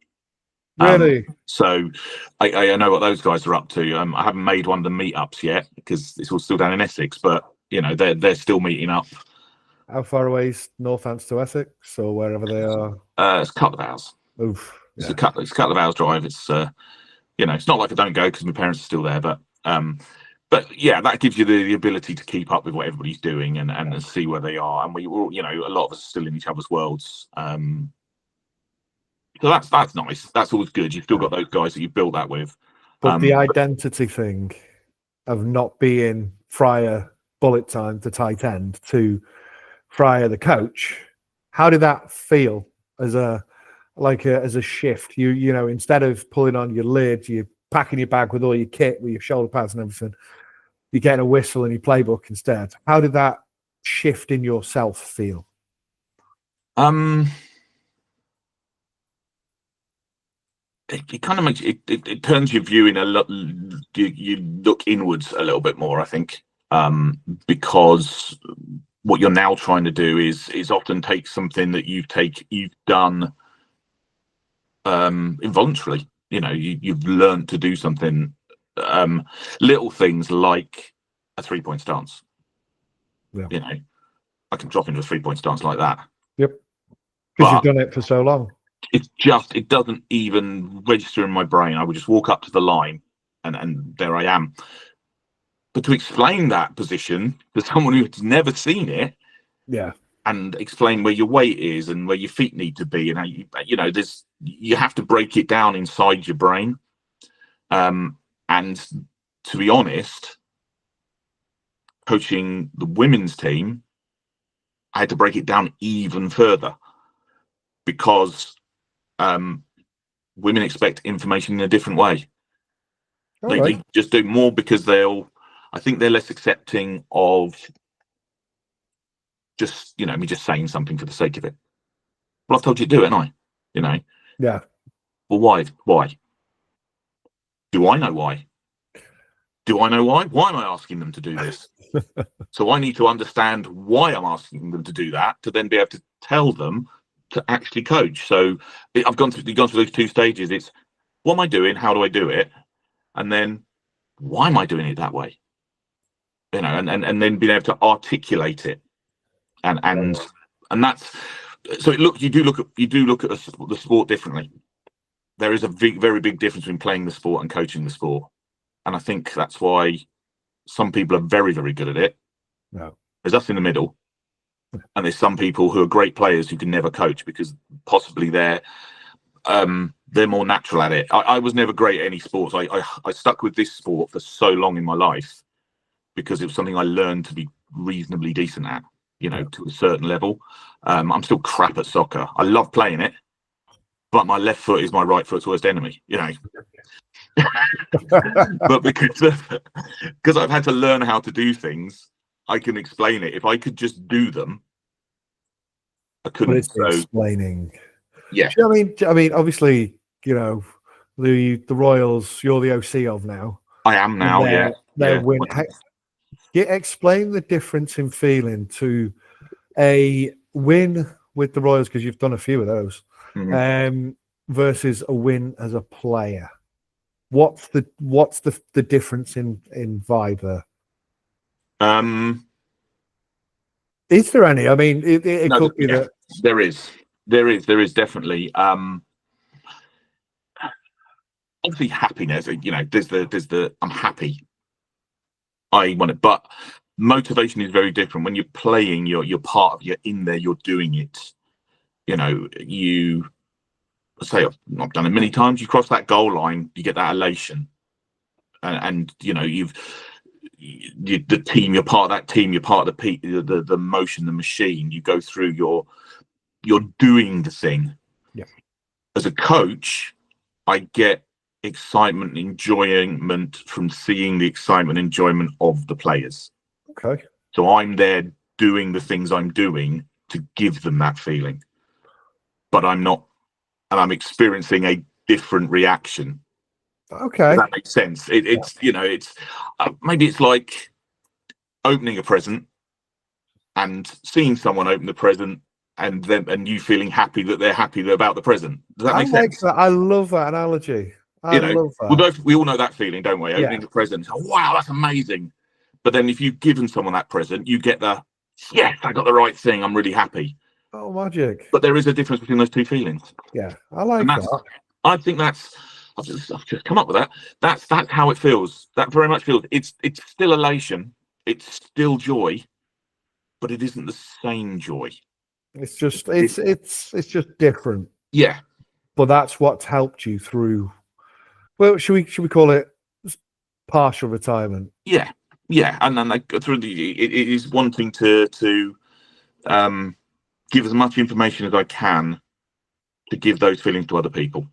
Really? So I know what those guys are up to. I haven't made one of the meetups yet because it's all still down in Essex, but they're still meeting up. How far away is Northants to Essex, or wherever they are? It's a couple of hours. Oof. Yeah. It's a couple of hours drive. It's it's not like I don't go because my parents are still there, but yeah, that gives you the ability to keep up with what everybody's doing and see where they are. And we all, a lot of us are still in each other's worlds. So that's nice. That's always good. You've still got those guys that you built that with. But the identity thing of not being Fryer bullet time to tight end to Fryer the coach, how did that feel as a shift? You instead of pulling on your lid, you're packing your bag with all your kit, with your shoulder pads and everything. You're getting a whistle in your playbook instead. How did that shift in yourself feel? It kind of makes it turns your view in a lot. You look inwards a little bit more, I think, because what you're now trying to do is often take something that you've done involuntarily. You've learned to do something, little things like a 3-point stance. Yeah. I can drop into a 3-point stance like that. Yep. Because you've done it for so long. It doesn't even register in my brain. I would just walk up to the line and there I am. But to explain that position to someone who's never seen it, and explain where your weight is and where your feet need to be, and how you have to break it down inside your brain. And to be honest, coaching the women's team, I had to break it down even further because women expect information in a different way. They just do more because I think they're less accepting of just me just saying something for the sake of it. Well, I've told you to do it, haven't I? Yeah. Well, why? Do I know why? Do I know why? Why am I asking them to do this? So I need to understand why I'm asking them to do that to then be able to tell them to actually coach. So I've gone through those two stages. It's what am I doing? How do I do it? And then why am I doing it that way? And then being able to articulate it. And that's so. You do look at the sport differently. There is a very big difference between playing the sport and coaching the sport, and I think that's why some people are very, very good at it. No. There's us in the middle, and there's some people who are great players who can never coach because possibly they're more natural at it. I was never great at any sports. I stuck with this sport for so long in my life because it was something I learned to be reasonably decent at. To a certain level. I'm still crap at soccer. I love playing it, but my left foot is my right foot's worst enemy. But because I've had to learn how to do things, I can explain it. If I could just do them, I couldn't. But it's explaining. Yeah. I mean, obviously, the Royals. You're the OC of now. I am now. They're winning. Explain the difference in feeling to a win with the Royals, because you've done a few of those, versus a win as a player. What's the difference in vibe there? Is there any? I mean, it No, could be yeah, that. there is, definitely. Obviously, happiness. You know, there's the I'm happy. I want it, but motivation is very different. When you're playing, you're part of. You're in there. You're doing it. You know, you say I've done it many times. You cross that goal line, you get that elation, and you know the team. You're part of that team. You're part of the motion, the machine. You go through. You're doing the thing. Yeah. As a coach, I get excitement, enjoyment from seeing the excitement, enjoyment of the players. Okay. So I'm there doing the things I'm doing to give them that feeling, but I'm not, and I'm experiencing a different reaction. Okay. Does that make sense? It's you know, it's maybe it's like opening a present and seeing someone open the present and you feeling happy that they're happy about the present. Does that I make like sense? that. I love that analogy. I You know, love that. we all know that feeling, don't we? Yeah. Opening the present, oh, wow, that's amazing. But then if you've given someone that present, you get the yes, I got the right thing. I'm really happy. Oh, magic. But there is a difference between those two feelings. Yeah, I like And that's, that. I think that's I've just come up with that. That's how it feels. That very much feels it's still elation, it's still joy, but it isn't the same joy. It's just it's just different. Yeah. But that's what's helped you through. Well, should we call it partial retirement? Yeah. Yeah. And then like through it is wanting to give as much information as I can to give those feelings to other people.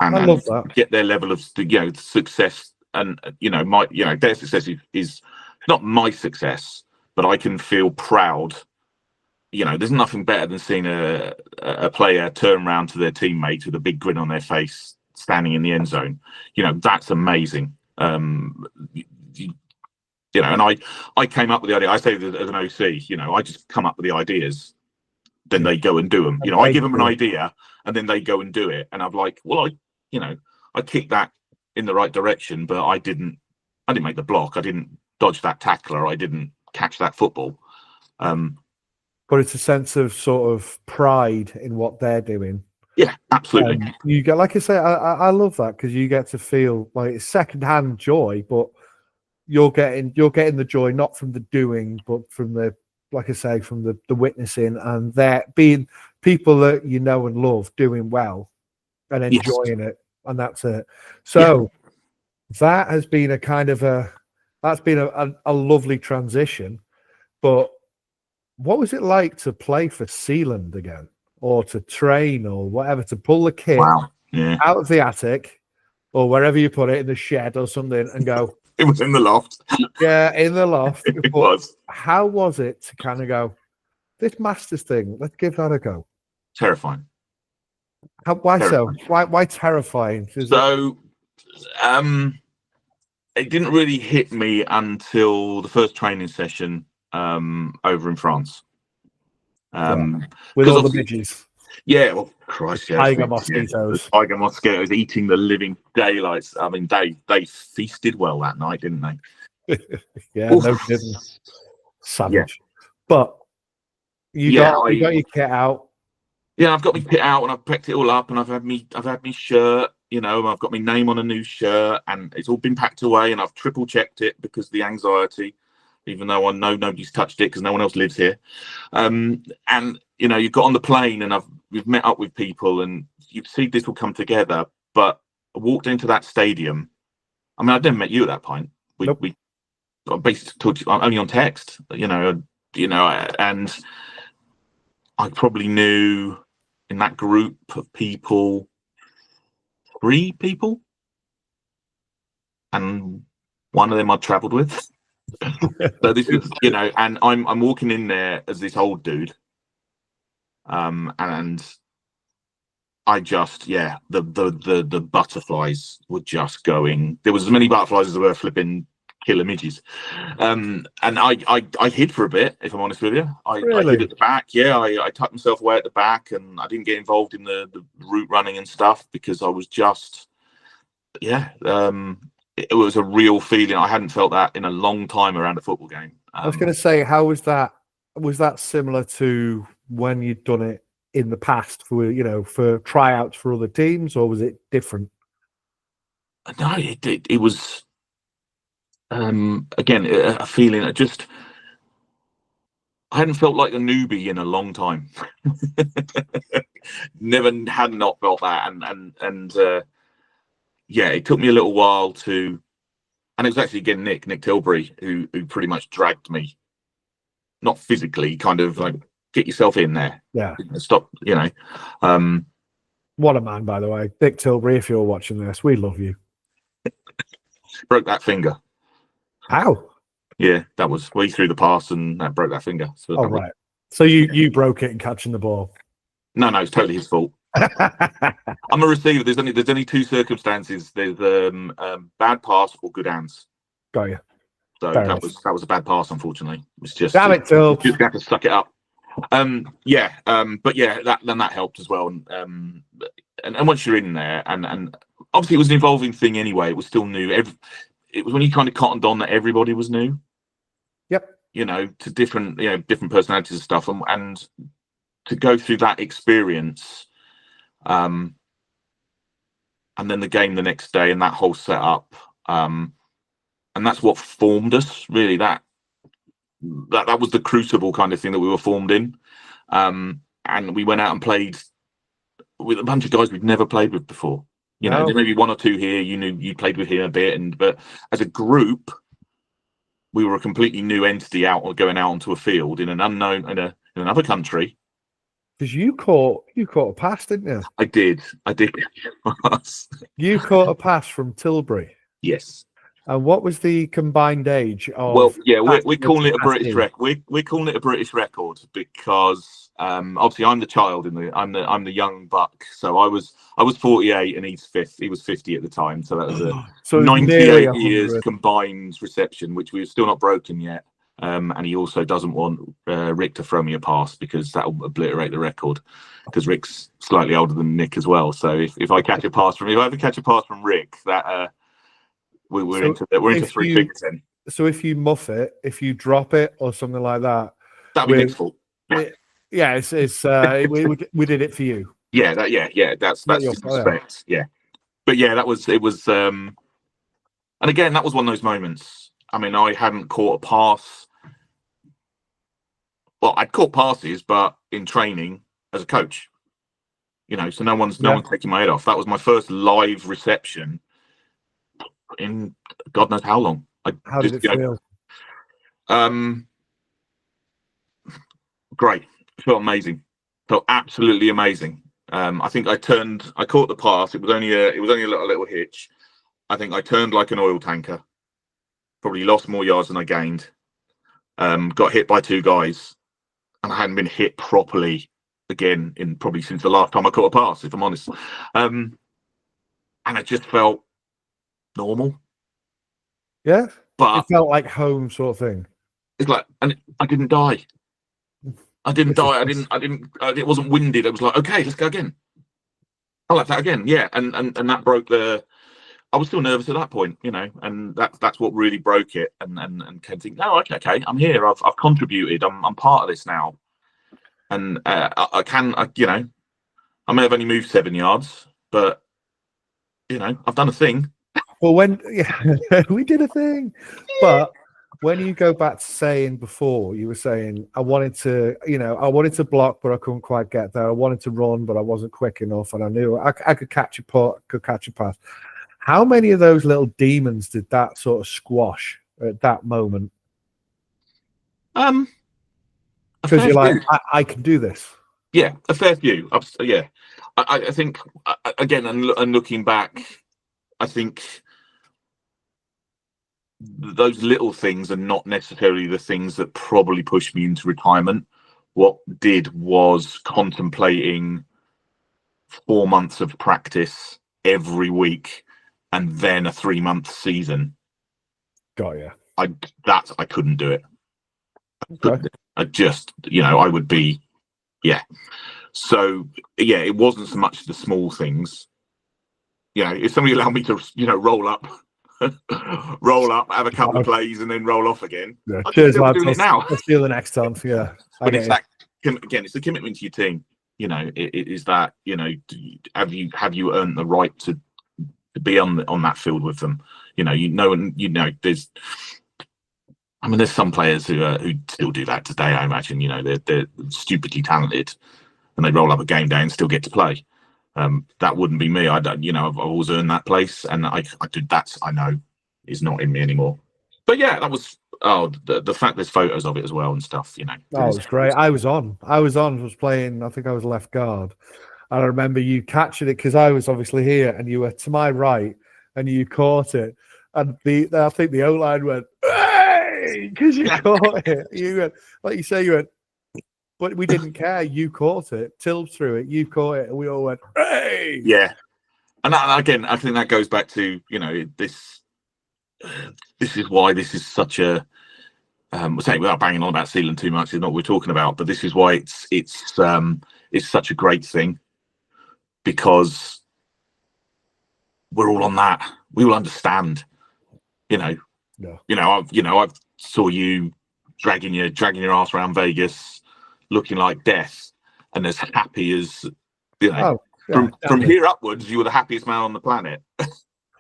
And, I love that. get their level of success, and their success is not my success, but I can feel proud. You know, there's nothing better than seeing a player turn around to their teammates with a big grin on their face, standing in the end zone. You know, that's amazing. You know, and I came up with the idea. I say that as an OC, you know, I just come up with the ideas, then they go and do them. You know, I give them an idea, and then they go and do it. And I'm like, well, I kicked that in the right direction, but I didn't make the block. I didn't dodge that tackler. I didn't catch that football. But it's a sense of sort of pride in what they're doing. Yeah, absolutely. You get, like I say, I love that because you get to feel like it's secondhand joy, but you're getting the joy not from the doing, but from the, like I say, from the witnessing and that being people that you know and love doing well and enjoying it, and that's it. So that has been a kind of a lovely transition. But what was it like to play for Sealand again, or to train, or whatever, to pull the kit out of the attic or wherever you put it, in the shed or something, and go? It was in the loft. Yeah, in the loft. It was. How was it to kind of go, this Masters thing, let's give that a go? Terrifying. Why terrifying. So? Why terrifying? It didn't really hit me until the first training session over in France. With all the midges. Yeah, well, Christ, yeah. Tiger mosquitoes. The tiger mosquitoes eating the living daylights. I mean, they feasted well that night, didn't they? Yeah, no kidding. Savage. Yeah. But you got your kit out. Yeah, I've got my kit out and I've packed it all up, and I've had me shirt, you know, I've got my name on a new shirt, and it's all been packed away, and I've triple checked it because of the anxiety, even though I know nobody's touched it because no one else lives here. And you know, you've got on the plane, and we've met up with people, and you'd see this will come together. But I walked into that stadium. I mean, I'd never met you at that point. We basically talked only on text, you know, and I probably knew in that group of people 3 people, and one of them I'd travelled with. So this is, you know, and I'm walking in there as this old dude, and I just the butterflies were just going. There was as many butterflies as there were flipping killer midges, and I hid for a bit, if I'm honest with you. I hid at the back. Yeah, I tucked myself away at the back, and I didn't get involved in the route running and stuff because I was just it was a real feeling. I hadn't felt that in a long time around a football game. I was going to say, how was that was that similar to when you'd done it in the past for tryouts for other teams, or was it different? No, it was again a feeling. I hadn't felt like a newbie in a long time. Had not felt that, and yeah, it took me a little while to, and it was actually again Nick Tilbury who pretty much dragged me, not physically, kind of like, get yourself in there. Yeah. Stop, What a man, by the way. Nick Tilbury, if you're watching this, we love you. Broke that finger. How? Yeah, that was, he threw the pass and that broke that finger. So right. So you broke it in catching the ball. No, it's totally his fault. I'm a receiver. There's only two circumstances. There's bad pass or good hands. Got you. So that was a bad pass, unfortunately. It was just, damn it, Till. Just have to suck it up. But yeah, that helped as well. And once you're in there, and obviously it was an evolving thing anyway. It was still new. It was when you kind of cottoned on that everybody was new. Yep. To different personalities and stuff, and to go through that experience, and then the game the next day, and that whole setup, and that's what formed us. Really, that was the crucible kind of thing that we were formed in, and we went out and played with a bunch of guys we'd never played with before. There may be one or two here you played with him a bit, but as a group, we were a completely new entity going out onto a field in an unknown in another country. Because you caught a pass, didn't you? I did. You caught a pass from Tilbury. Yes. And what was the combined age of? Well, yeah, we're calling it a British record. We're calling it a British record because obviously I'm the child I'm the young buck. So I was 48 and he's 50. He was 50 at the time. So that was a 98 years combined reception, which we've still not broken yet. And he also doesn't want Rick to throw me a pass because that will obliterate the record. Because Rick's slightly older than Nick as well. So if I catch a pass from Rick, that we're into three figures then. So if you muff it, if you drop it or something like that, that'd be Nick's fault. Yeah, it's we did it for you. Yeah, that's disrespect. Yeah, but yeah, it was. And again, that was one of those moments. I mean, I hadn't caught a pass. Well, I'd caught passes, but in training as a coach, so no one's taking my head off. That was my first live reception in God knows how long. How did it feel? Great. It felt amazing. Felt absolutely amazing. I think I caught the pass. It was only a little hitch. I think I turned like an oil tanker. Probably lost more yards than I gained. Got hit by two guys, and I hadn't been hit properly again in probably since the last time I caught a pass, if I'm honest. And I just felt normal. Yeah, but it felt like home sort of thing. It's like, and I didn't die. It wasn't winded. It was like, okay, let's go again. I like that again. Yeah, and that broke the. I was still nervous at that point, and that's what really broke it. And can think, no, okay, I'm here. I've contributed. I'm part of this now, and I may have only moved 7 yards, but I've done a thing. Well, we did a thing, but when you go back to saying before, you were saying I wanted to block, but I couldn't quite get there. I wanted to run, but I wasn't quick enough, and I knew I could catch a pass. How many of those little demons did that sort of squash at that moment? Because you're like, I can do this. Yeah, a fair few. Yeah, I think again, and looking back, I think those little things are not necessarily the things that probably pushed me into retirement. What did was contemplating 4 months of practice every week and then a 3-month season. Got you. I couldn't do it. I just, I would be, yeah. So yeah, it wasn't so much the small things. If somebody allowed me to, roll up roll up, have a couple of plays, and then roll off again. Yeah, I cheers, still be lads. doing it now. I'll see you the next time. Yeah, But it's that again. It's the commitment to your team. You know, it is that. You know, have you earned the right to be on that field with them? You know, and there's. I mean, there's some players who still do that today. I imagine. You know, they're stupidly talented, and they roll up a game day and still get to play. That wouldn't be me. I've always earned that place, and I did that. I know is not in me anymore. But yeah, that was the fact there's photos of it as well and stuff. You know, oh, it was great. I was playing. I think I was left guard. And I remember you catching it because I was obviously here, and you were to my right, and you caught it. And I think the O line went, "Hey!" because you caught it. You went, like you say, you went. But we didn't care. You caught it. Till threw it. You caught it. And we all went, "Hey!" Yeah. And again, I think that goes back to, you know, this is why this is such a saying without banging on about Sealand too much is not what we're talking about, but this is why it's such a great thing, because we're all on that. We will understand, you know. Yeah. I've saw you dragging your ass around Vegas looking like death and as happy as, you know, from here upwards you were the happiest man on the planet. But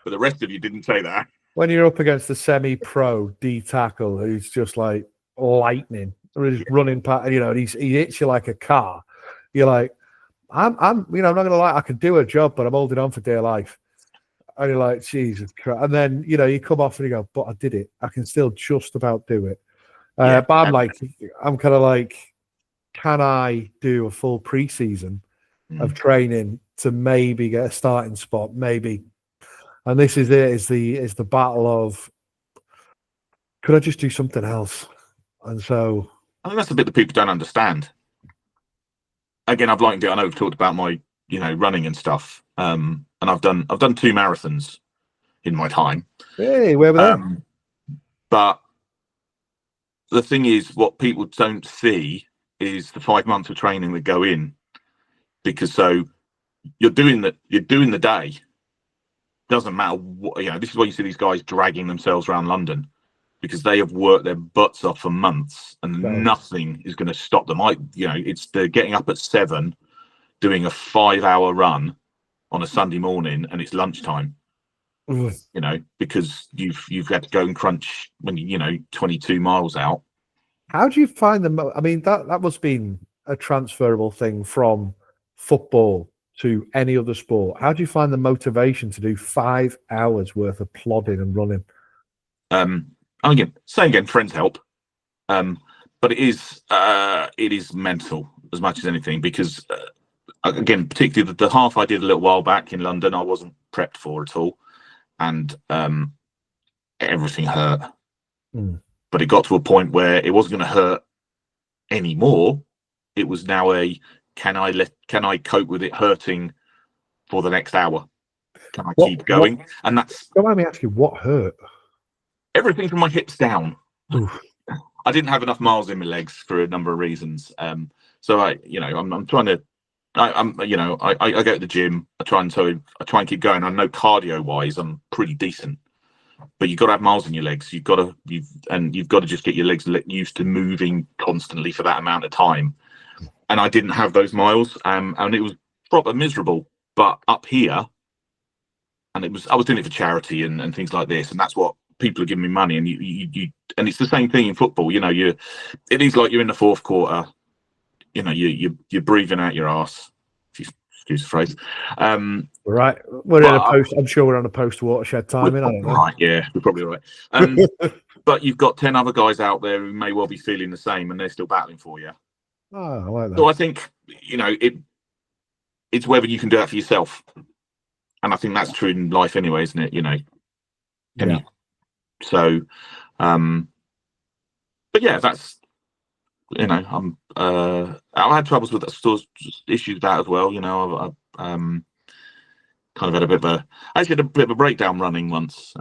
the rest of you didn't say that. When you're up against the semi-pro D tackle who's just like lightning, or he's running past, you know, and he hits you like a car, you're like, I'm not gonna lie, I can do a job, but I'm holding on for dear life. And you're like, Jesus Christ. And then, you know, you come off and you go, but I did it. I can still just about do it. But I'm kind of like, can I do a full preseason of training to maybe get a starting spot? Maybe. And this is it, is the battle of, could I just do something else? And so I think that's the bit that people don't understand. Again, I know we've talked about my, you know, running and stuff. And I've done 2 marathons in my time. Hey, where were they? But the thing is, what people don't see is the 5 months of training that go in, because so you're doing the day. Doesn't matter what, you know. This is why you see these guys dragging themselves around London, because they have worked their butts off for months, and nothing is going to stop them. It's they're getting up at 7, doing a 5-hour run on a Sunday morning, and it's lunchtime. You know, because you've had to go and crunch when 22 miles out. How do you find them? I mean, that must have been a transferable thing from football to any other sport. How do you find the motivation to do 5 hours worth of plodding and running? Again, friends help. But it is mental as much as anything, because again, particularly the half I did a little while back in London, I wasn't prepped for at all, and everything hurt. But it got to a point where it wasn't going to hurt anymore. It was now can I cope with it hurting for the next hour? Can I keep going? And that's. Don't mind me asking, what hurt? Everything from my hips down. I didn't have enough miles in my legs for a number of reasons. So I'm trying to. I go to the gym. I try and keep going. I know cardio wise, I'm pretty decent. But you've got to have miles in your legs. You've got to just get your legs used to moving constantly for that amount of time. And I didn't have those miles, and it was proper miserable. But up here, and I was doing it for charity and things like this, and that's what people are giving me money. And you and it's the same thing in football. You know, it is like you're in the fourth quarter. You know, you're breathing out your arse. Excuse the phrase. Right, we're in a post. I'm sure we're on a post watershed time. Right, yeah, we're probably right. But you've got 10 other guys out there who may well be feeling the same, and they're still battling for you. Oh, I like that. So I think it's whether you can do that for yourself, and I think that's true in life anyway, isn't it? You know. Yeah. So, but yeah, that's. You know, I had troubles with that, issues with that as well. You know, I kind of had a bit of a breakdown running once.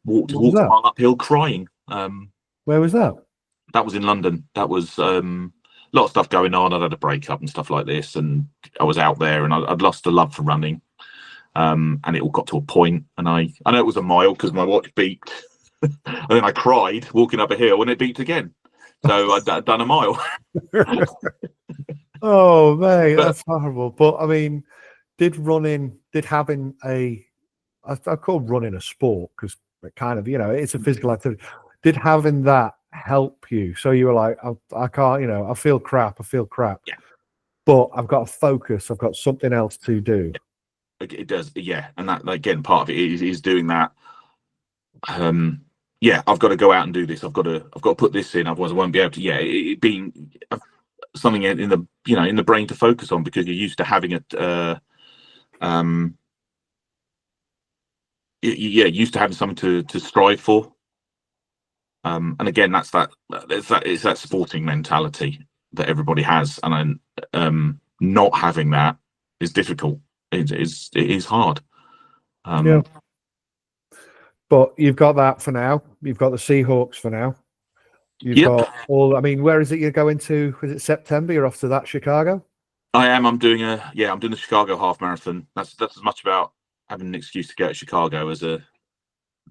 Walked a mile uphill crying. Where was that? That was in London. That was a lot of stuff going on. I'd had a breakup and stuff like this, and I was out there, and I'd lost the love for running. and it all got to a point, and I know it was a mile because my watch beeped, and then I cried walking up a hill, and it beeped again. So I'd done a mile. Oh, mate, But that's horrible. But I mean, did having I call running a sport because it kind of, it's a physical activity. Did having that help you? So you were like, I can't, I feel crap. yeah, But I've got to focus. I've got something else to do. it does. Yeah, and that again, part of it is doing that. Yeah, I've got to go out and do this. I've got to put this in, otherwise I won't be able to. Yeah, it being something in the in the brain to focus on, because you're used to having it. Used to having something to strive for. And again, it's that sporting mentality that everybody has, and not having that is difficult. It is hard. Yeah. But you've got that for now. You've got the Seahawks for now. You've got all. I mean, where is it you're going to? Is it September? You're off to that Chicago? I am. I'm doing the Chicago half marathon. That's as much about having an excuse to go to Chicago as a.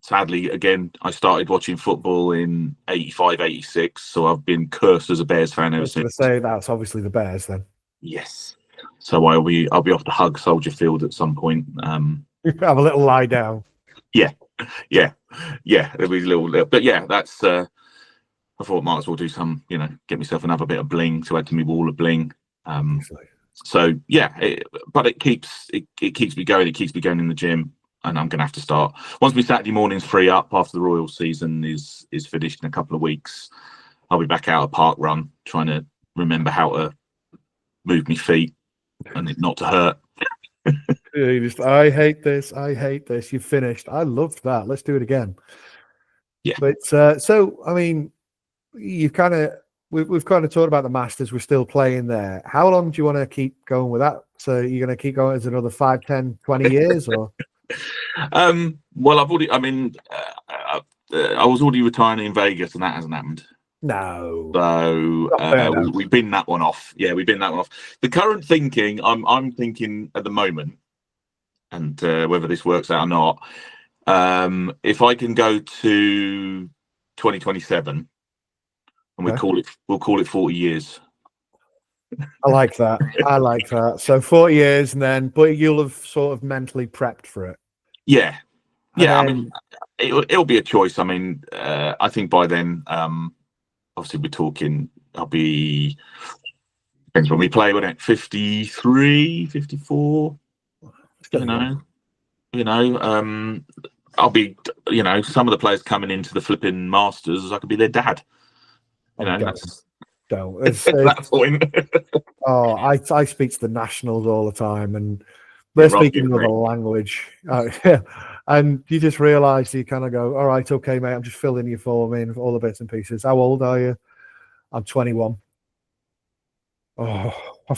Sadly, again, I started watching football in 85, 86, so I've been cursed as a Bears fan ever since. I was going to say that's obviously the Bears then. Yes. So I'll be off to hug Soldier Field at some point. Have a little lie down. Yeah. There'll be a little, but yeah, that's. I thought might as well do some, get myself another bit of bling to add to my wall of bling. So yeah, but it keeps me going. It keeps me going in the gym, and I'm going to have to start once my Saturday morning's free up after the Royals season is finished in a couple of weeks. I'll be back out a park run, trying to remember how to move my feet and it not to hurt. I hate this. You finished. I loved that. Let's do it again. Yeah. But so I mean, we've kind of talked about the Masters. We're still playing there. How long do you want to keep going with that? So you're going to keep going as another 5, 10, 20 years, or? Well, I've already. I mean, I was already retiring in Vegas, and that hasn't happened. No. So we've been that one off. Yeah, we've been that one off. The current thinking, I'm thinking at the moment, and whether this works out or not, if I can go to 2027, and we'll call it 40 years. I like that. So 40 years, and then, but you'll have sort of mentally prepped for it. Yeah. I mean, it'll be a choice. I mean, I think by then, obviously we're talking, I'll be, depends when we play, wouldn't it? 53, 54, I'll be, some of the players coming into the flipping Masters, I could be their dad. Don't. It's that point. I speak to the Nationals all the time, and they're speaking another language. And you just realise, you kind of go, all right, okay, mate, I'm just filling your form in, all the bits and pieces. How old are you? I'm 21. Oh, I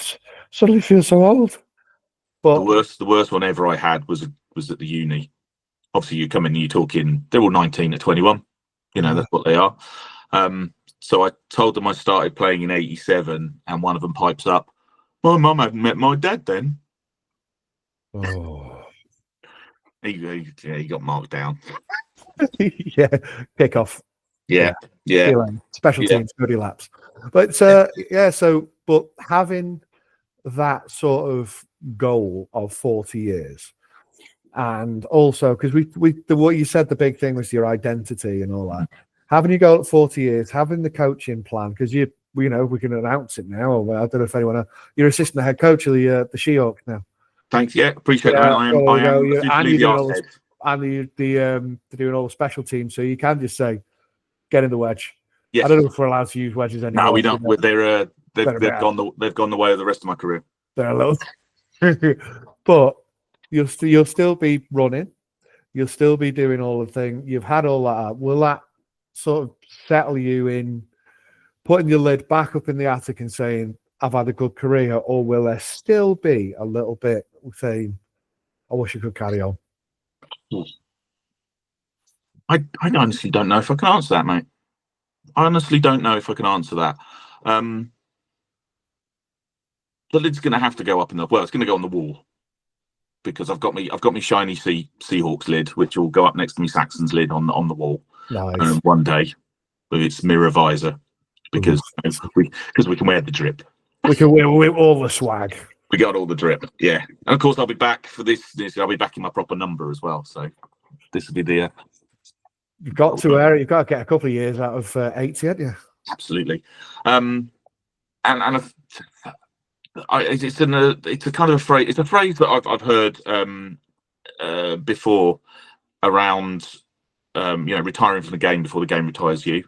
suddenly feel so old. But the worst one ever I had was at the uni. Obviously, you come in, you're talking, they're all 19 at 21. That's what they are. So I told them I started playing in 87, and one of them pipes up, my mum hadn't met my dad then. Oh. He got marked down. Yeah, kick off. Yeah. Special teams, goody laps. But but having that sort of goal of 40 years, and also because what you said, the big thing was your identity and all that. Having your goal at 40 years, having the coaching plan, because we can announce it now. Or I don't know if anyone, you're assistant head coach of the Seahawks now. Thanks. Yeah, appreciate that. I am officially the arsehead. And they're doing all the special teams, so you can just say, get in the wedge. Yes. I don't know if we're allowed to use wedges anymore. No, we don't. They've gone the way of the rest of my career. They're a little, but you'll still be running. You'll still be doing all the thing. You've had all that. Will that sort of settle you in putting your lid back up in the attic and saying, I've had a good career, or will there still be a little bit saying, I wish I could carry on? I honestly don't know if I can answer that, mate. I honestly don't know if I can answer that. The lid's going to have to go up it's going to go on the wall, because I've got me shiny Seahawks lid, which will go up next to me Saxon's lid on the wall. Nice. One day with its mirror visor, because we can wear the drip. We can wear all the swag. We got all the drip, yeah. And of course, I'll be back for this. I'll be back in my proper number as well. So this will be the. You've got to wear it. You've got to get a couple of years out of 80, haven't you? Absolutely. And it's a kind of a phrase. It's a phrase that I've heard before around retiring from the game before the game retires you.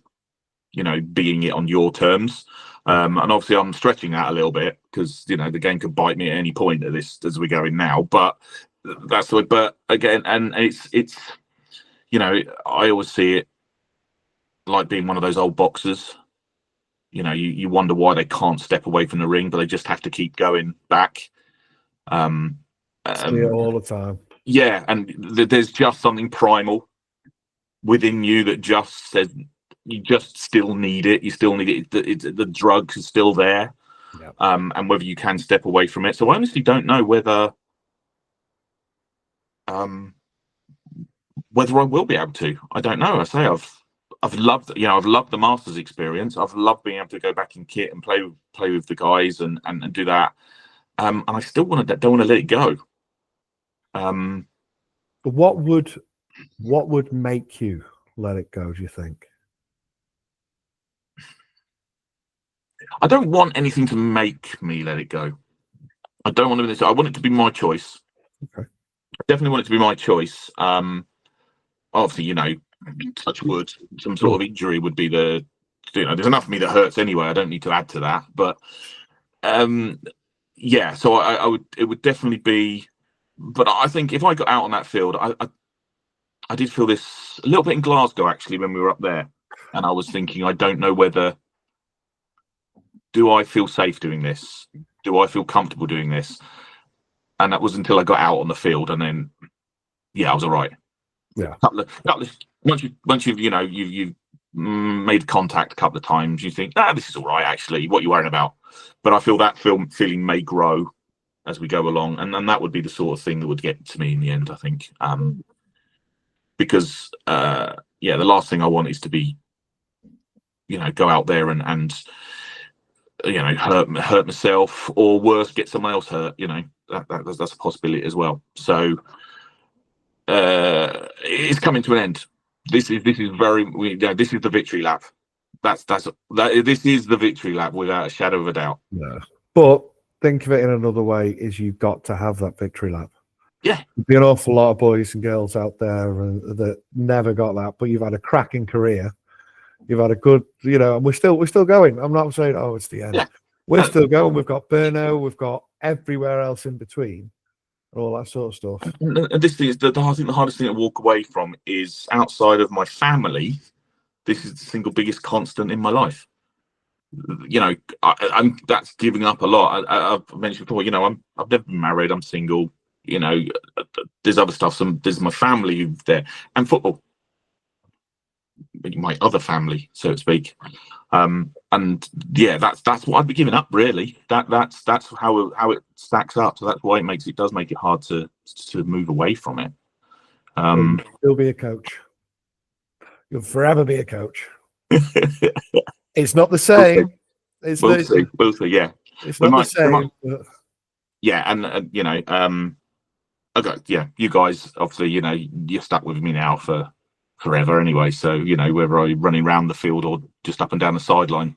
Being it on your terms. And obviously I'm stretching that a little bit because the game could bite me at any point at this as we're going now. But that's what. But again, and it's I always see it like being one of those old boxers. You wonder why they can't step away from the ring, but they just have to keep going back. See it all the time. Yeah, and there's just something primal within you that just says you just still need it. You still need it. The drugs are still there, yep. And whether you can step away from it. So I honestly don't know whether I will be able to. I don't know. I say I've loved the Masters experience. I've loved being able to go back in kit and play with the guys and do that. And I still don't want to let it go. But what would make you let it go, do you think? I don't want anything to make me let it go. I don't want to. I want it to be my choice. Okay. I definitely want it to be my choice. Obviously, touch wood, some sort of injury would be the. There's enough of me that hurts anyway. I don't need to add to that. But yeah. So I would. It would definitely be. But I think if I got out on that field, I did feel this a little bit in Glasgow actually when we were up there, and I was thinking I don't know whether. Do I feel safe doing this? Do I feel comfortable doing this? And that was until I got out on the field, and then, I was all right. Yeah. Once you've made contact a couple of times, you think, this is all right. Actually, what you're worrying about. But I feel that feeling may grow as we go along, and that would be the sort of thing that would get to me in the end. I think, because the last thing I want is to be, go out there and. Hurt myself, or worse, get someone else hurt. That's a possibility as well. So it's coming to an end. This is very. This is the victory lap. This is the victory lap without a shadow of a doubt. Yeah, but think of it in another way: is you've got to have that victory lap. Yeah, there'll be an awful lot of boys and girls out there that never got that, but you've had a cracking career. You've had a good, and we're still going. I'm not saying, it's the end. Yeah. We're still going. We've got Burno, we've got everywhere else in between, all that sort of stuff. And this is the hardest thing to walk away from is outside of my family. This is the single biggest constant in my life. I'm that's giving up a lot. I've mentioned before. I've never been married. I'm single. There's other stuff. There's my family who's there, and football. My other family, so to speak, and that's what I'd be giving up. Really, that's how it stacks up. So that's why it does make it hard to move away from it. You'll be a coach. You'll forever be a coach. It's not the same. We'll see. Yeah, it's not the same. Yeah, and okay. Yeah, you guys obviously, you're stuck with me now for. Forever anyway, so whether I'm running around the field or just up and down the sideline,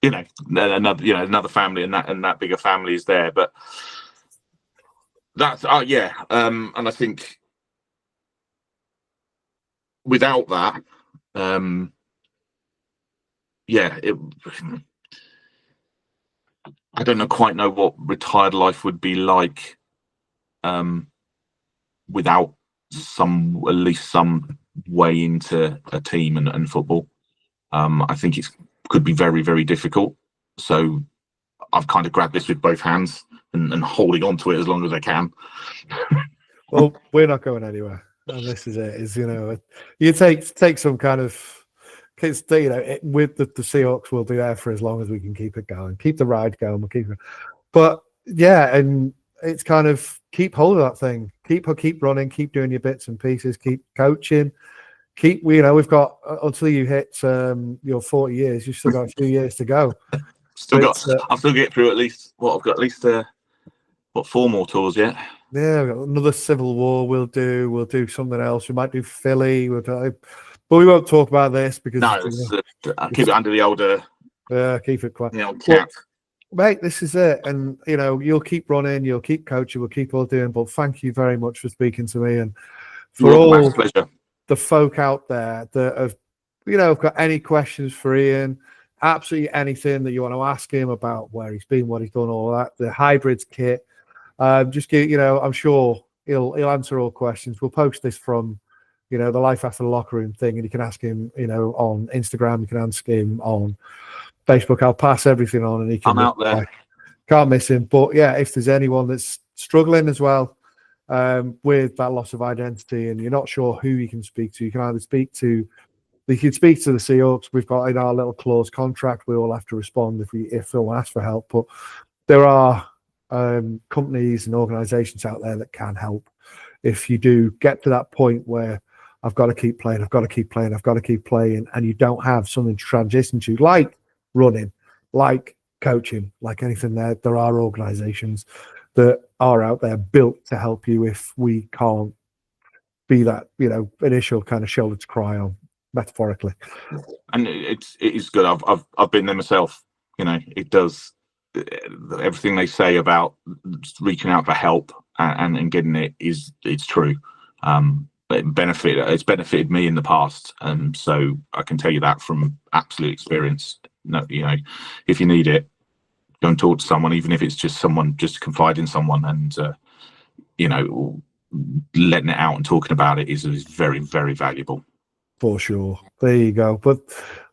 another family and that bigger family is there. But that's and I think without that, I don't quite know what retired life would be like without at least some way into a team and football. I think it could be very, very difficult. So I've kind of grabbed this with both hands and holding on to it as long as I can. Well, we're not going anywhere. And this is it. You take some kind of, with the Seahawks, we'll be there for as long as we can keep it going, keep the ride going. We'll keep it. But yeah, and it's kind of keep hold of that thing, keep running, keep doing your bits and pieces, keep coaching, keep, we've got until you hit your 40 years, you've still got a few years to go. I'll still get through at least I've got at least 4 more tours yet. Yeah, we've got another Civil War. We'll do something else. We might do Philly. But we won't talk about this because I'll keep it under the older. Keep it quiet. Cap. Mate, this is it. And you'll keep running, you'll keep coaching, we'll keep all doing. But thank you very much for speaking to me, and for all the folk out there that have got any questions for Ian, absolutely anything that you want to ask him about where he's been, what he's done, all that, the hybrids kit. Just get, I'm sure he'll answer all questions. We'll post this from, the Life After the Locker Room thing, and you can ask him, on Instagram. You can ask him on Facebook. I'll pass everything on, and he can. I'm out there. Can't miss him. But yeah, if there's anyone that's struggling as well with that loss of identity, and you're not sure who you can speak to, you can either speak to the Seahawks. We've got in our little clause contract, we all have to respond if someone asks for help. But there are companies and organizations out there that can help if you do get to that point where I've got to keep playing, and you don't have something to transition to, like running, like coaching, like anything. There are organizations that are out there built to help you if we can't be that initial kind of shoulder to cry on, metaphorically. And it is good. I've been there myself. It does. Everything they say about reaching out for help and getting it's true. It's benefited me in the past, and so I can tell you that from absolute experience. If you need it, go and talk to someone, even if it's just confide in someone, and letting it out and talking about it is very, very valuable. For sure. There you go. But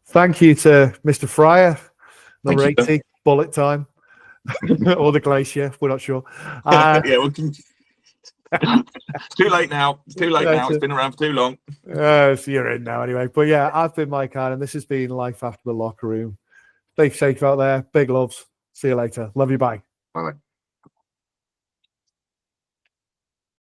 thank you to Mr. Fryer, number 80, bullet time, or the Glacier. We're not sure. It's too late now. It's been around for too long. So you're in now anyway. But yeah, I've been Mike Allen, and this has been Life After the Locker Room. Stay safe out there. Big loves. See you later. Love you. Bye. Bye.